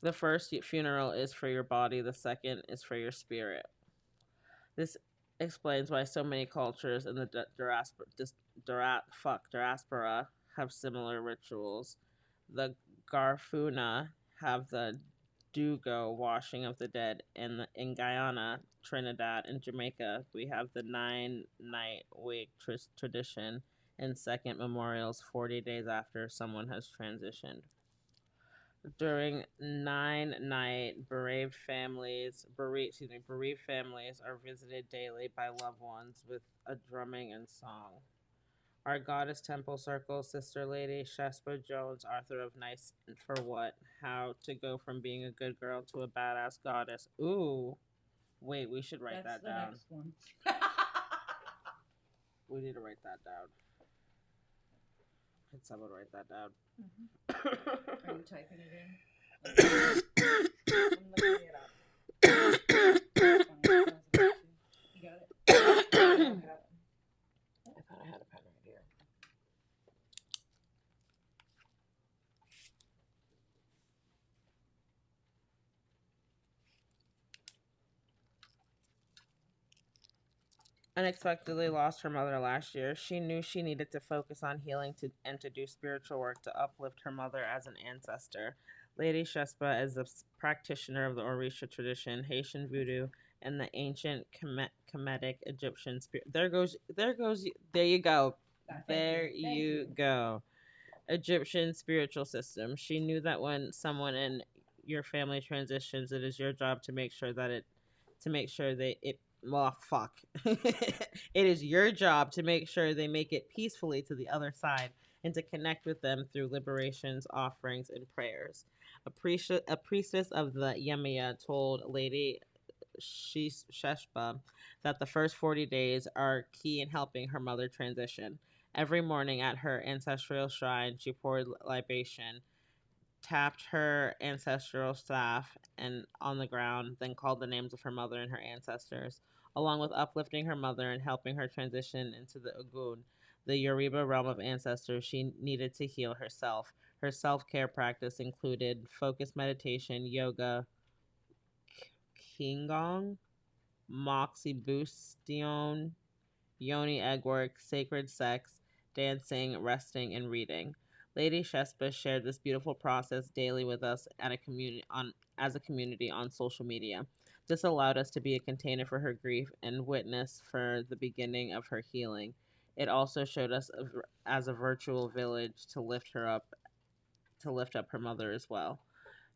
The first funeral is for your body, the second is for your spirit. This explains why so many cultures in the diaspora have similar rituals. The Garfuna have the Dugo washing of the dead, and in Guyana, Trinidad, and Jamaica, we have the 9-night wake tradition and second memorials 40 days after someone has transitioned. During 9-night, bereaved families are visited daily by loved ones with a drumming and song. Our Goddess Temple Circle, Sister Lady Shespa Jones, author of Nice for What? How to Go from Being a Good Girl to a Badass Goddess. Ooh. Wait, we should write that down. That's the next one. We need to write that down. Could someone write that down? Are you typing it in? I'm looking it up. You got it? I thought I had a pen right here. Unexpectedly lost her mother last year. She knew she needed to focus on healing and to do spiritual work to uplift her mother as an ancestor. Lady Shespa is a practitioner of the Orisha tradition, Haitian voodoo, and the ancient Kemetic Egyptian spirit. There you go. There you go. Egyptian spiritual system. She knew that when someone in your family transitions, it is your job to make sure that it is your job to make sure they make it peacefully to the other side and to connect with them through liberations, offerings, and prayers. A priestess of the Yemaya told Lady Sheshba that the first 40 days are key in helping her mother transition. Every morning at her ancestral shrine, she poured libation, tapped her ancestral staff and on the ground, then called the names of her mother and her ancestors. Along with uplifting her mother and helping her transition into the Ogun, the Yoruba realm of ancestors, she needed to heal herself. Her self-care practice included focused meditation, yoga, qigong, moxibustion, yoni egg work, sacred sex, dancing, resting, and reading. Lady Shespa shared this beautiful process daily with us at a community on as a community on social media. This allowed us to be a container for her grief and witness for the beginning of her healing. It also showed us as a virtual village to lift up her mother as well.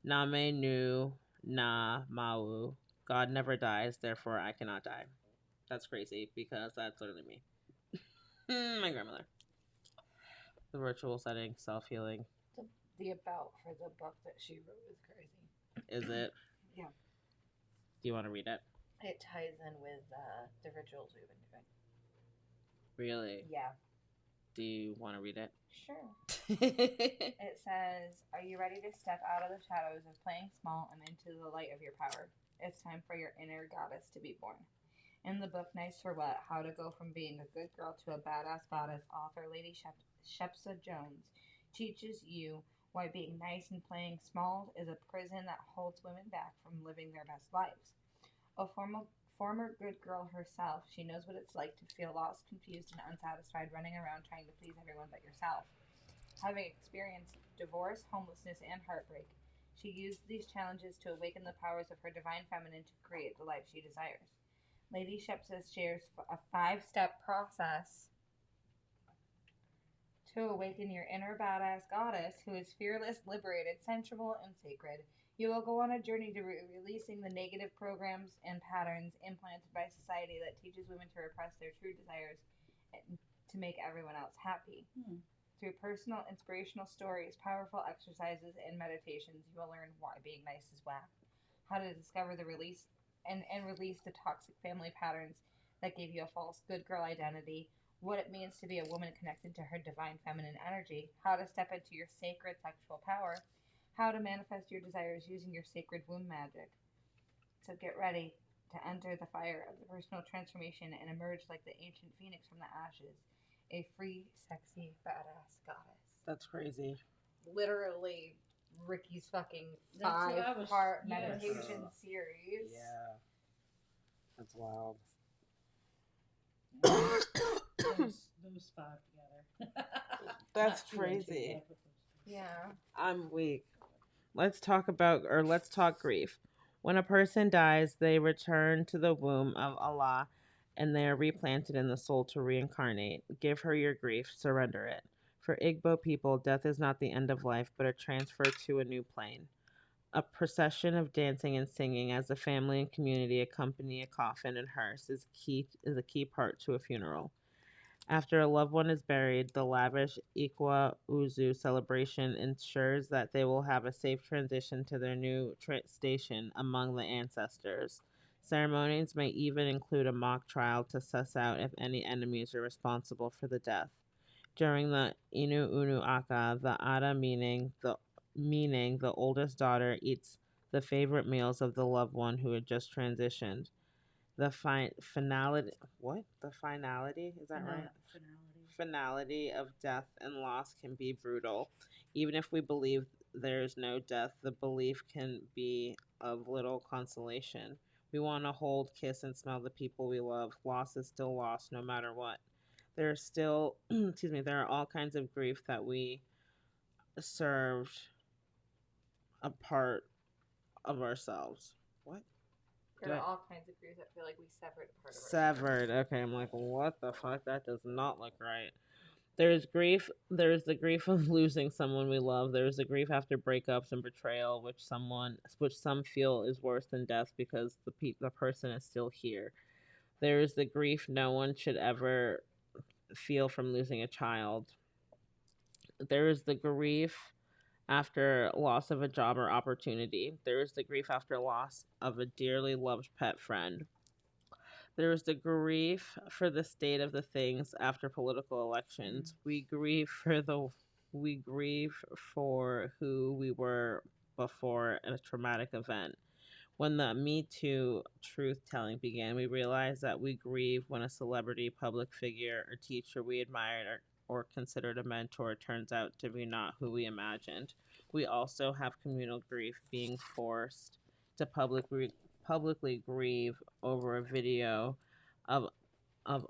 Name nu na mau. God never dies, therefore I cannot die. That's crazy because that's literally me. My grandmother. The virtual setting, self healing. The about for the book that she wrote is crazy. Is it? Yeah. Do you want to read it? It ties in with the rituals we've been doing. Really? Yeah. Do you want to read it? Sure. It says, "Are you ready to step out of the shadows of playing small and into the light of your power? It's time for your inner goddess to be born." In the book Nice for What? How to Go from Being a Good Girl to a Badass Goddess, author Lady Shepsa Jones teaches you why being nice and playing small is a prison that holds women back from living their best lives. A former good girl herself, she knows what it's like to feel lost, confused, and unsatisfied running around trying to please everyone but yourself. Having experienced divorce, homelessness, and heartbreak, she used these challenges to awaken the powers of her divine feminine to create the life she desires. Lady Shepsa shares a 5-step process to awaken your inner badass goddess who is fearless, liberated, sensual, and sacred. You will go on a journey to releasing the negative programs and patterns implanted by society that teaches women to repress their true desires and to make everyone else happy. Through personal inspirational stories, powerful exercises, and meditations, you will learn why being nice is whack, how to discover the release and release the toxic family patterns that gave you a false good girl identity, what it means to be a woman connected to her divine feminine energy, how to step into your sacred sexual power, how to manifest your desires using your sacred womb magic. So get ready to enter the fire of the personal transformation and emerge like the ancient phoenix from the ashes, a free, sexy, badass goddess. That's crazy. Literally Ricky's fucking That's what I was- 5-part yes. meditation series. Yeah. That's wild. those 5 together. That's Not 2 and 2, crazy. but I put those 2. Yeah. I'm weak. Let's talk grief. When a person dies, they return to the womb of Allah and they are replanted in the soul to reincarnate. Give her your grief, surrender it. For Igbo people, death is not the end of life, but a transfer to a new plane. A procession of dancing and singing as the family and community accompany a coffin and hearse is a key part to a funeral. After a loved one is buried, the lavish Ikwa Uzu celebration ensures that they will have a safe transition to their new station among the ancestors. Ceremonies may even include a mock trial to suss out if any enemies are responsible for the death. During the Inu Unu Aka, the Ada meaning the oldest daughter eats the favorite meals of the loved one who had just transitioned. The finality, what? The finality? Is that right? Finality of death and loss can be brutal. Even if we believe there is no death, the belief can be of little consolation. We want to hold, kiss, and smell the people we love. Loss is still loss, no matter what. There are still, excuse me, there are all kinds of grief that we served a part of ourselves. What? There are all kinds of griefs that feel like we severed a part of Severed. Okay, I'm like, what the fuck? That does not look right. There's grief. There's the grief of losing someone we love. There's the grief after breakups and betrayal, which some feel is worse than death because the person is still here. There is the grief no one should ever feel from losing a child. There is the grief after loss of a job or opportunity. There is the grief after loss of a dearly loved pet friend. There is the grief for the state of the things after political elections. We grieve for who we were before a traumatic event. When the Me Too truth telling began, we realized that we grieve when a celebrity, public figure, or teacher we admired or considered a mentor turns out to be not who we imagined. We also have communal grief, being forced to publicly grieve over a video of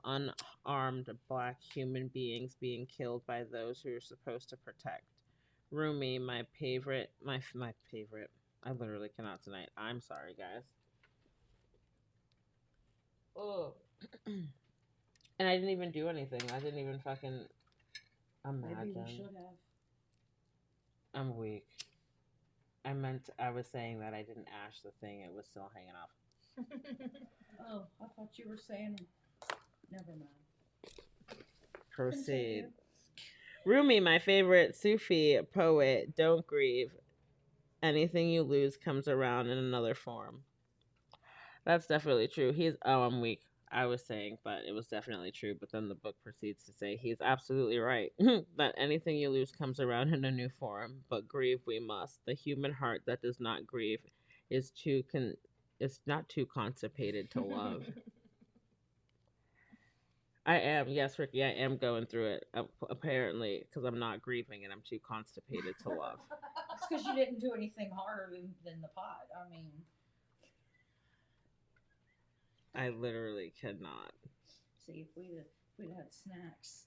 unarmed black human beings being killed by those who are supposed to protect. Rumi, my favorite, my favorite. I literally cannot tonight. I'm sorry, guys. Oh. And I didn't even do anything. I didn't even fucking Maybe we imagine. should have. I'm weak. I was saying that I didn't ash the thing. It was still hanging off. Oh, I thought you were saying. Never mind. Proceed. Continue. Rumi, my favorite Sufi poet, don't grieve. Anything you lose comes around in another form. That's definitely true. I'm weak. I was saying, but it was definitely true. But then the book proceeds to say he's absolutely right that anything you lose comes around in a new form. But grieve we must. The human heart that does not grieve is it's not too constipated to love. I am, yes, Ricky. I am going through it apparently because I'm not grieving and I'm too constipated to love. It's because you didn't do anything harder than the pot. I mean, I literally cannot. see if we'd had snacks.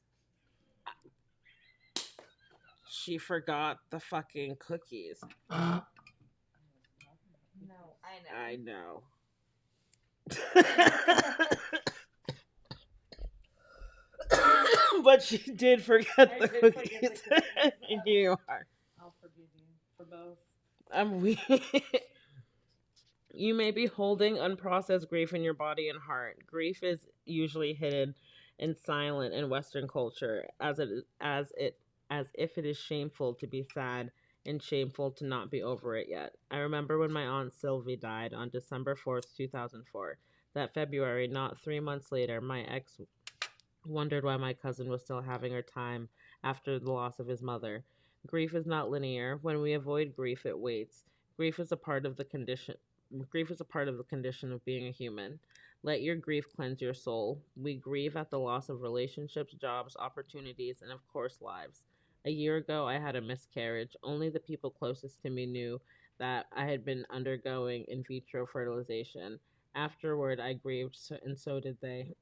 She forgot the fucking cookies. No, I know. But she did forget the cookies. You are. I'll forgive you for both. I'm weak. You may be holding unprocessed grief in your body and heart. Grief is usually hidden and silent in Western culture, as if it is shameful to be sad and shameful to not be over it yet. I remember when my aunt Sylvie died on December 4th, 2004. That February, not 3 months later, my ex wondered why my cousin was still having her time after the loss of his mother. Grief is not linear. When we avoid grief, it waits. Grief is a part of the condition. Grief is a part of the condition of being a human. Let your grief cleanse your soul. We grieve at the loss of relationships, jobs, opportunities, and of course, lives. A year ago, I had a miscarriage. Only the people closest to me knew that I had been undergoing in vitro fertilization. Afterward, I grieved, and so did they.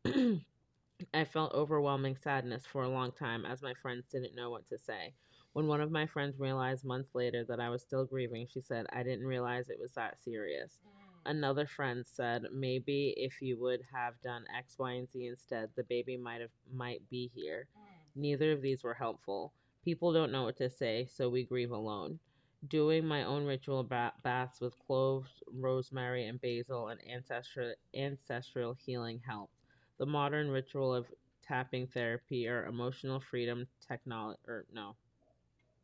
I felt overwhelming sadness for a long time as my friends didn't know what to say. When one of my friends realized months later that I was still grieving, she said, I didn't realize it was that serious. Another friend said, maybe if you would have done X, Y, and Z instead, the baby might be here. Neither of these were helpful. People don't know what to say, so we grieve alone. Doing my own ritual baths with cloves, rosemary, and basil and ancestral healing helped. The modern ritual of tapping therapy or emotional freedom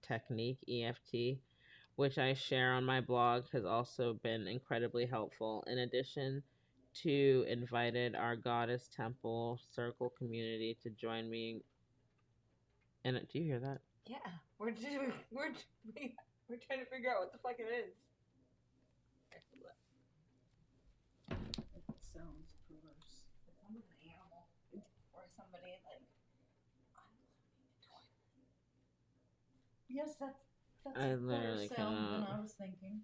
technique EFT, which I share on my blog, has also been incredibly helpful. In addition to invited our goddess temple circle community to join me. And do you hear that? Yeah, we're trying to figure out what the fuck it is. It sounds perverse. It sounds like an animal or somebody like. Yes, that's I a better literally sound than cannot. I was thinking.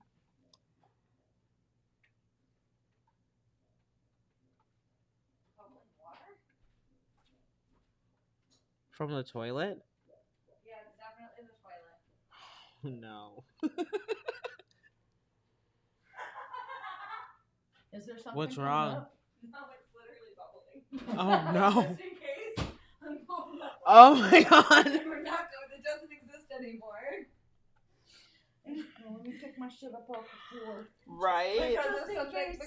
Bubbling water? From the toilet? Yeah, it's definitely the toilet. No. Is there something What's coming wrong? up? No, it's literally bubbling. Oh no. Just in case, I'm going up. Oh my god. We're not going. It doesn't exist anymore. Well, let me pick my shit up off the floor. Right? Because of something.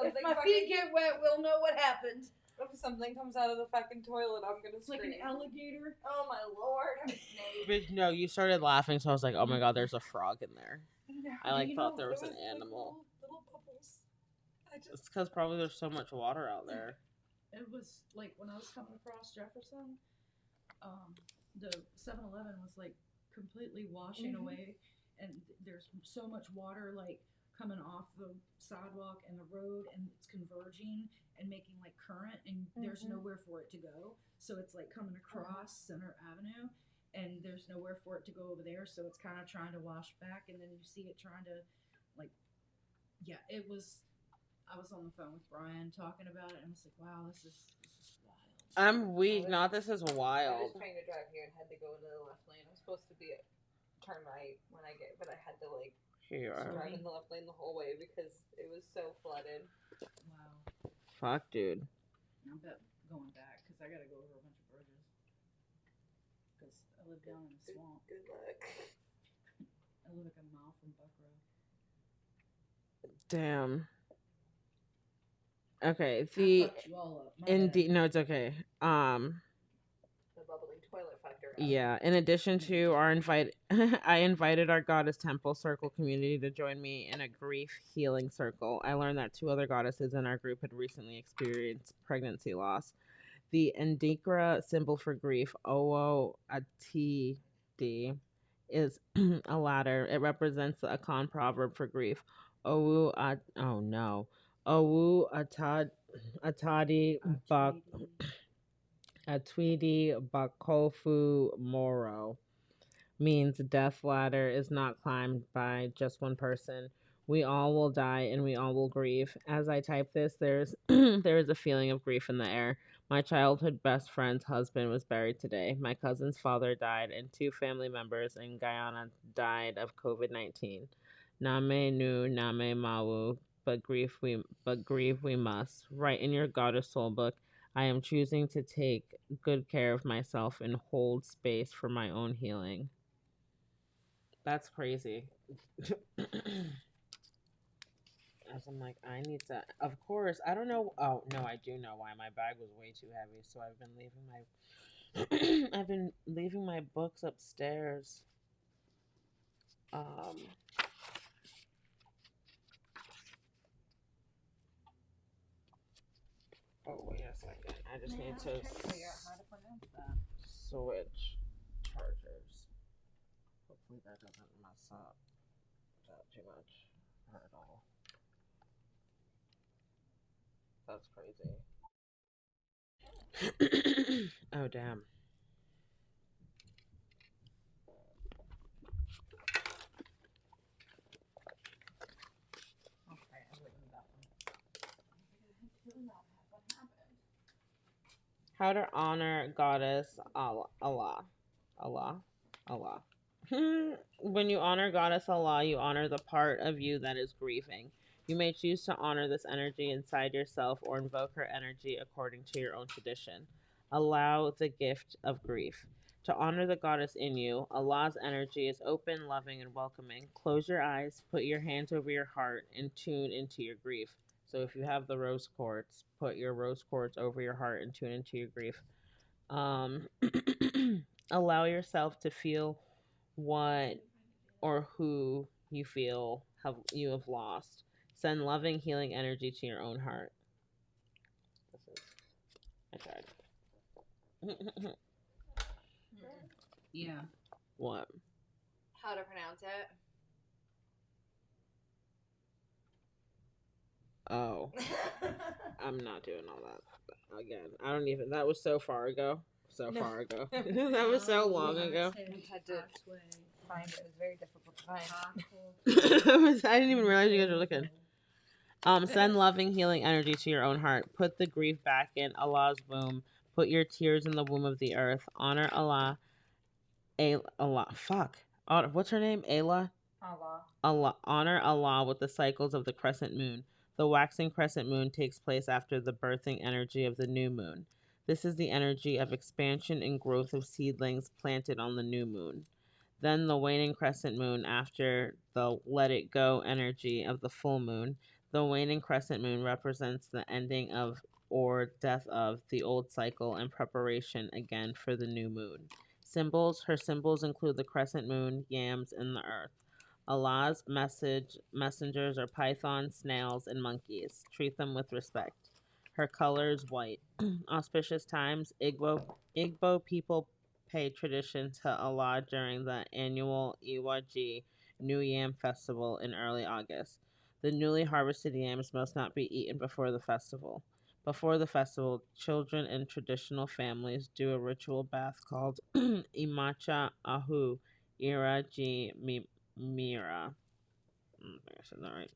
If my feet get wet, we'll know what happened. If something comes out of the fucking toilet, I'm gonna It's like scream. an alligator. Oh my lord, I'm a snake. But no, you started laughing, so I was like, oh my god, there's a frog in there. No, I like You thought know, there was it an like animal. little bubbles. It's because probably there's so much water out there. It was like when I was coming across Jefferson, the 7-Eleven was like completely washing away, and there's so much water like coming off the sidewalk and the road, and it's converging and making like current, and there's nowhere for it to go. So it's like coming across Center Avenue, and there's nowhere for it to go over there. So it's kind of trying to wash back, and then you see it trying to, like, yeah, it was. I was on the phone with Brian talking about it, and I was like, wow, this is wild. I'm weak. Not this is I was wild. trying to drive here and had to go to the left lane. I'm supposed to be at turn right when I get, but I had to like Here you are. drive in the left lane the whole way because it was so flooded. Wow. Fuck, dude. I bet going back because I gotta go over a bunch of bridges. Because I live down in a swamp. Good luck. I live like a mile from Buckrow. Damn. Okay, I the fucked you all up. My indeed. bad. No, it's okay. The bubbling toilet fucked her up. Yeah. In addition to our invite, I invited our Goddess Temple Circle community to join me in a grief healing circle. I learned that 2 other goddesses in our group had recently experienced pregnancy loss. The Endikra symbol for grief, Owo Atidi, is a ladder. It represents a Akan proverb for grief. Owu at oh no. Owu Atadi Bak Atwidi Bakofu Moro means death ladder is not climbed by just one person. We all will die and we all will grieve. As I type this, there's there is a feeling of grief in the air. My childhood best friend's husband was buried today. My cousin's father died, and 2 family members in Guyana died of COVID-19. Name nu name mawu, but grieve we must. Write in your goddess soul book. I am choosing to take good care of myself and hold space for my own healing. That's crazy. As I'm like, I need to. Of course, I don't know. Oh no, I do know why. My bag was way too heavy, so I've been leaving my. I've been leaving my books upstairs. Um. Oh wait a second. I just need to figure out how to pronounce that. switch chargers. Hopefully that doesn't mess up that too much or at all. That's crazy. Oh damn. Okay, I went in that one. How to honor goddess Allah. Allah. When you honor goddess Allah, you honor the part of you that is grieving. You may choose to honor this energy inside yourself or invoke her energy according to your own tradition. Allow the gift of grief. To honor the goddess in you, Allah's energy is open, loving, and welcoming. Close your eyes, put your hands over your heart, and tune into your grief. So if you have the rose quartz, put your rose quartz over your heart and tune into your grief. Um, allow yourself to feel what or who you feel you have lost. Send loving, healing energy to your own heart. I tried. Yeah. What? How to pronounce it? Oh, I'm not doing all that again. I don't even. That was so far ago. That was so long ago. We had to find it. It was very difficult to find. I didn't even realize you guys were looking. Send loving, healing energy to your own heart. Put the grief back in Allah's womb. Put your tears in the womb of the earth. Honor Allah. Allah. Fuck. What's her name? Ayla? Allah. Honor Allah with the cycles of the crescent moon. The waxing crescent moon takes place after the birthing energy of the new moon. This is the energy of expansion and growth of seedlings planted on the new moon. Then the waning crescent moon after the let it go energy of the full moon. The waning crescent moon represents the ending of or death of the old cycle and preparation again for the new moon. Her symbols include the crescent moon, yams, and the earth. Allah's messengers are pythons, snails, and monkeys. Treat them with respect. Her color is white. Auspicious times, Igbo people pay tradition to Allah during the annual Iwaji New Yam Festival in early August. The newly harvested yams must not be eaten before the festival. Before the festival, children in traditional families do a ritual bath called Imacha Ahu Iraji Mira. I think I said that right.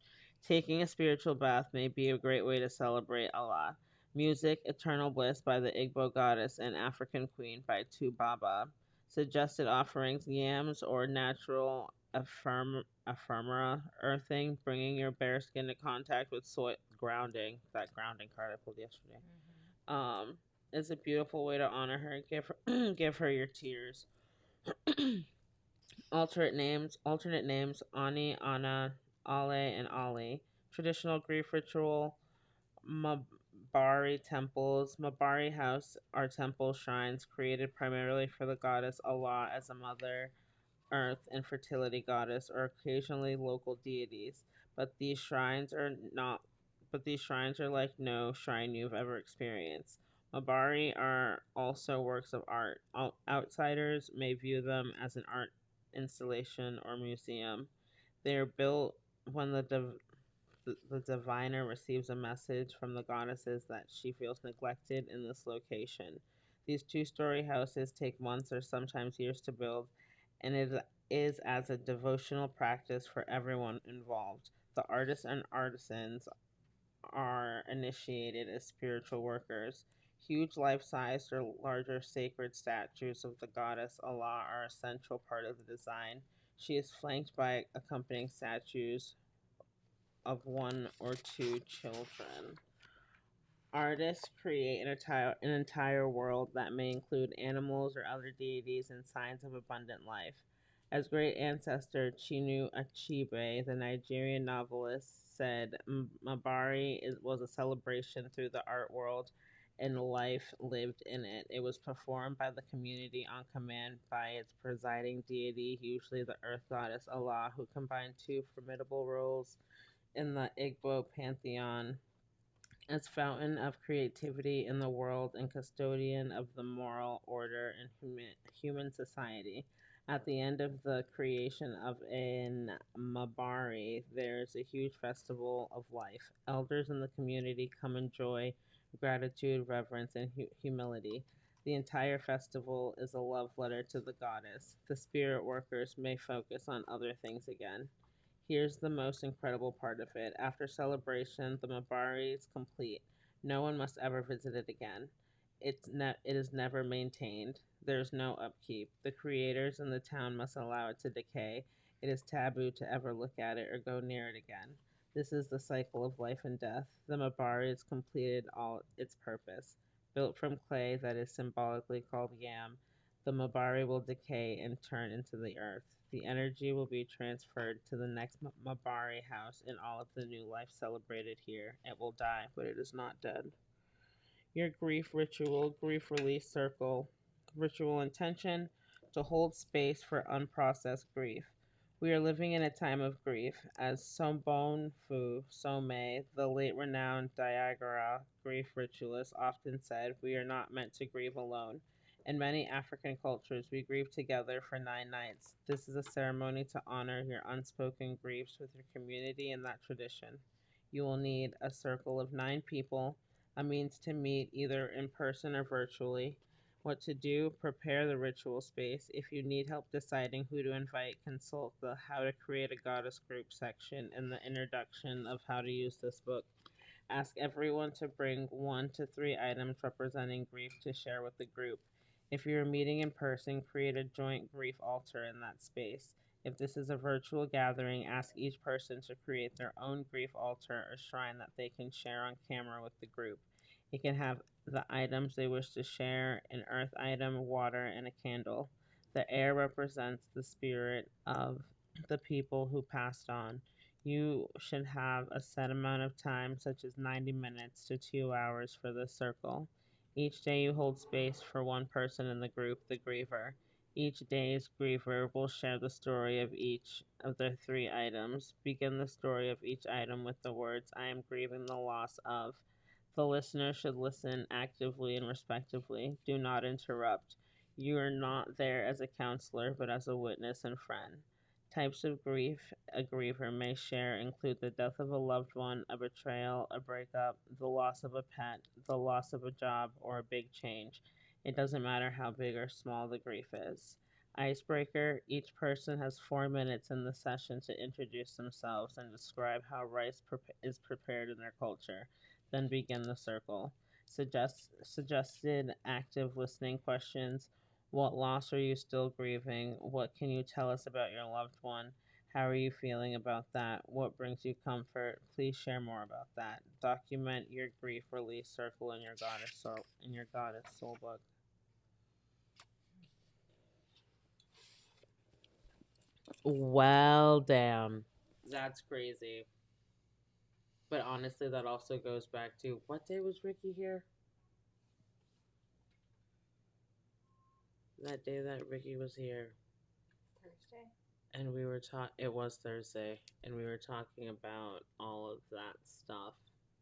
Taking a spiritual bath may be a great way to celebrate Allah. Music, Eternal Bliss by the Igbo Goddess and African Queen by Tubaba. Suggested offerings: yams or natural ephemera earthing, bringing your bare skin into contact with soil. Grounding, that grounding card I pulled yesterday. Um, is a beautiful way to honor her. Give her, give her your tears. Alternate names: Ani, Anna, Ale, and Ali. Traditional grief ritual: Mabari temples. Mabari house are temple shrines created primarily for the goddess Allah as a mother, earth, and fertility goddess, or occasionally local deities. But these shrines are not. But these shrines are like no shrine you've ever experienced. Mabari are also works of art. Outsiders may view them as an art installation or museum. They are built when the diviner receives a message from the goddesses that she feels neglected in this location. These two-story houses take months or sometimes years to build, and it is as a devotional practice for everyone involved. The artists and artisans are initiated as spiritual workers. Huge life sized or larger sacred statues of the goddess Allah are a central part of the design. She is flanked by accompanying statues of one or two children. Artists create an entire world that may include animals or other deities and signs of abundant life. As great ancestor Chinua Achebe, the Nigerian novelist, said, Mabari was a celebration through the art world and life lived in it. It was performed by the community on command by its presiding deity, usually the earth goddess Allah, who combined two formidable roles in the Igbo pantheon as fountain of creativity in the world and custodian of the moral order in human society. At the end of the creation of an Mabari, there's a huge festival of life. Elders in the community come in joy, gratitude, reverence, and humility. The entire festival is a love letter to the goddess. The spirit workers may focus on other things again. Here's the most incredible part of it. After celebration, the Mabari is complete. No one must ever visit it again. It is never maintained. There's no upkeep. The creators and the town must allow it to decay. It is taboo to ever look at it or go near it again. This is the cycle of life and death. The Mabari has completed all its purpose. Built from clay that is symbolically called yam, the Mabari will decay and turn into the earth. The energy will be transferred to the next Mabari house, and all of the new life celebrated here. It will die, but it is not dead. Your grief ritual, grief release circle, ritual intention: to hold space for unprocessed grief. We are living in a time of grief. As Sombon Fu Some, the late renowned Diagara grief ritualist, often said, we are not meant to grieve alone. In many African cultures, we grieve together for 9 nights. This is a ceremony to honor your unspoken griefs with your community in that tradition. You will need a circle of 9 people, a means to meet either in person or virtually. What to do: prepare the ritual space. If you need help deciding who to invite, consult the How to Create a Goddess Group section in the introduction of How to Use This book. Ask everyone to bring 1 to 3 items representing grief to share with the group. If you are meeting in person, create a joint grief altar in that space. If this is a virtual gathering, ask each person to create their own grief altar or shrine that they can share on camera with the group. It can have the items they wish to share: an earth item, water, and a candle. The air represents the spirit of the people who passed on. You should have a set amount of time, such as 90 minutes to 2 hours, for this circle. Each day you hold space for one person in the group, the griever. Each day's griever will share the story of each of their 3 items. Begin the story of each item with the words, I am grieving the loss of. The listener should listen actively and respectively. Do not interrupt. You are not there as a counselor, but as a witness and friend. Types of grief a griever may share include the death of a loved one, a betrayal, a breakup, the loss of a pet, the loss of a job, or a big change. It doesn't matter how big or small the grief is. Icebreaker: each person has 4 minutes in the session to introduce themselves and describe how rice is prepared in their culture. Then begin the circle. Suggested active listening questions: What loss are you still grieving? What can you tell us about your loved one? How are you feeling about that? What brings you comfort? Please share more about that. Document your grief release circle in your goddess soul book. Well, damn. That's crazy. But honestly, that also goes back to what day was Ricky here? That day that Ricky was here. Thursday. And we were talking, it was Thursday, and we were talking about all of that stuff.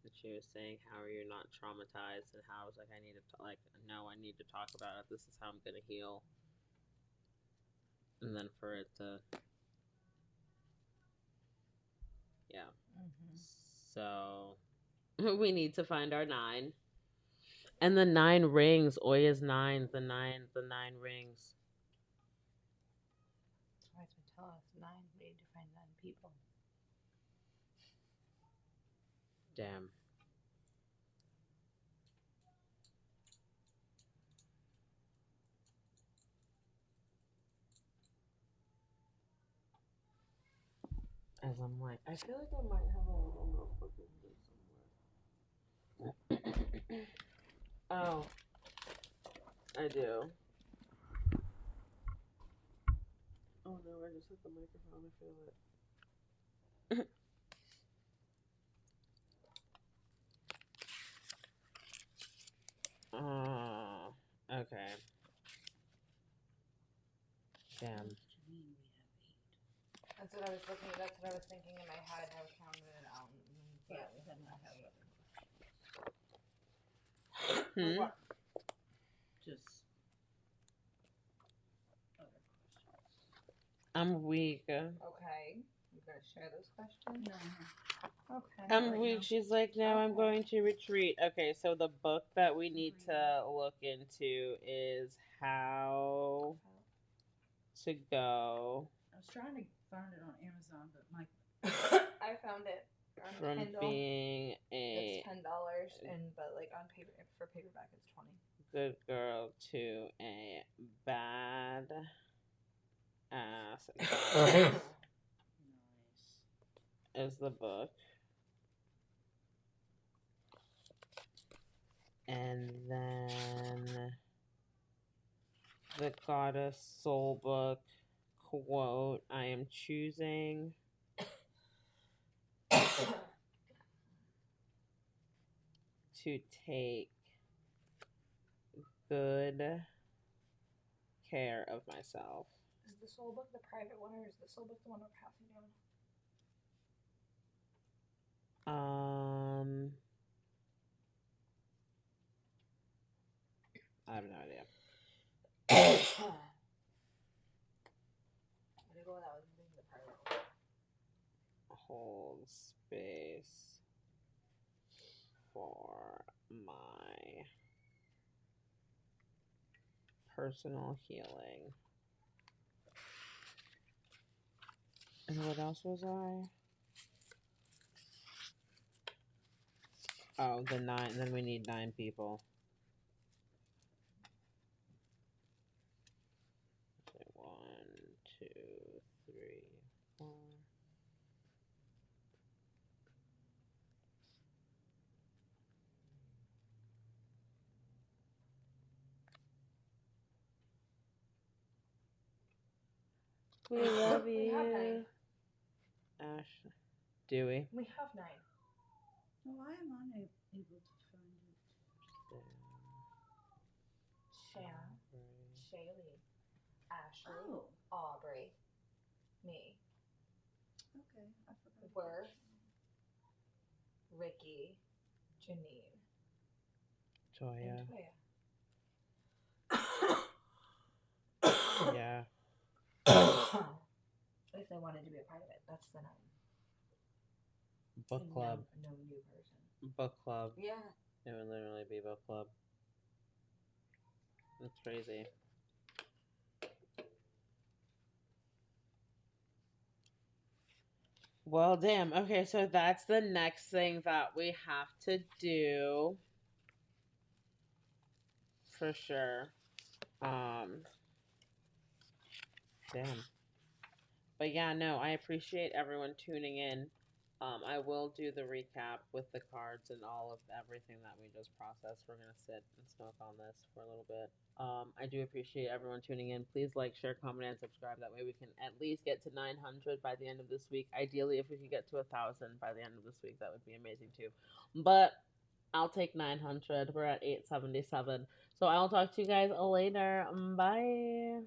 And she was saying, how are you not traumatized? And how I was like, I need to, like, no, I need to talk about it. This is how I'm going to heal. And then for it to, yeah. Mm-hmm. So we need to find our 9. And the 9 rings. Oya's 9. The nine rings. That's why it's been telling us 9. We need to find 9 people. Damn. As I'm like, I feel like I might have a little notebook in here somewhere. Oh, I do. Oh no, I just hit the microphone. I feel it. Okay. Damn. That's what I was looking. That's what I was thinking in my head. I was counting it out. Yeah, then I have other What? just other questions. I'm weak. Okay. You gonna share those questions? No. Okay. I'm Right weak. now. She's like, no, I'm Okay. going to retreat. Okay, so the book that we need to look into is How to Go I was trying to find it on Amazon, but my I found it on from Kindle. Being a It's $10, but like on paper for paperback it's $20. Good girl to a bad ass nice. is the book. And then the Goddess Soul Book quote, I am choosing to take good care of myself. Is the soul book the private one, or is the soul book the one we're passing down? I have no idea. I'm gonna go with that one, the private one. Hold space for my personal healing. And what else was I? Oh, the 9. Then we need 9 people. Okay, 1, 2, 3, 4. We love you. We have 9. Ash. Do we? We have 9. Why am I unable to find it? Shan, Shaylee, Ashley, Oh, Aubrey, me, okay. I forgot. Worth, Ricky, Janine, Toya. and Toya. Yeah. If they wanted to be a part of it, that's the 9. Book club. No new person. Book club. Yeah. It would literally be book club. That's crazy. Well, damn. Okay, so that's the next thing that we have to do. For sure. Damn. But yeah, no, I appreciate everyone tuning in. I will do the recap with the cards and all of everything that we just processed. We're gonna sit and smoke on this for a little bit. I do appreciate everyone tuning in. Please like, share, comment, and subscribe. That way we can at least get to 900 by the end of this week. Ideally, if we could get to 1,000 by the end of this week, that would be amazing too. But I'll take 900. We're at 877. So I'll talk to you guys later. Bye.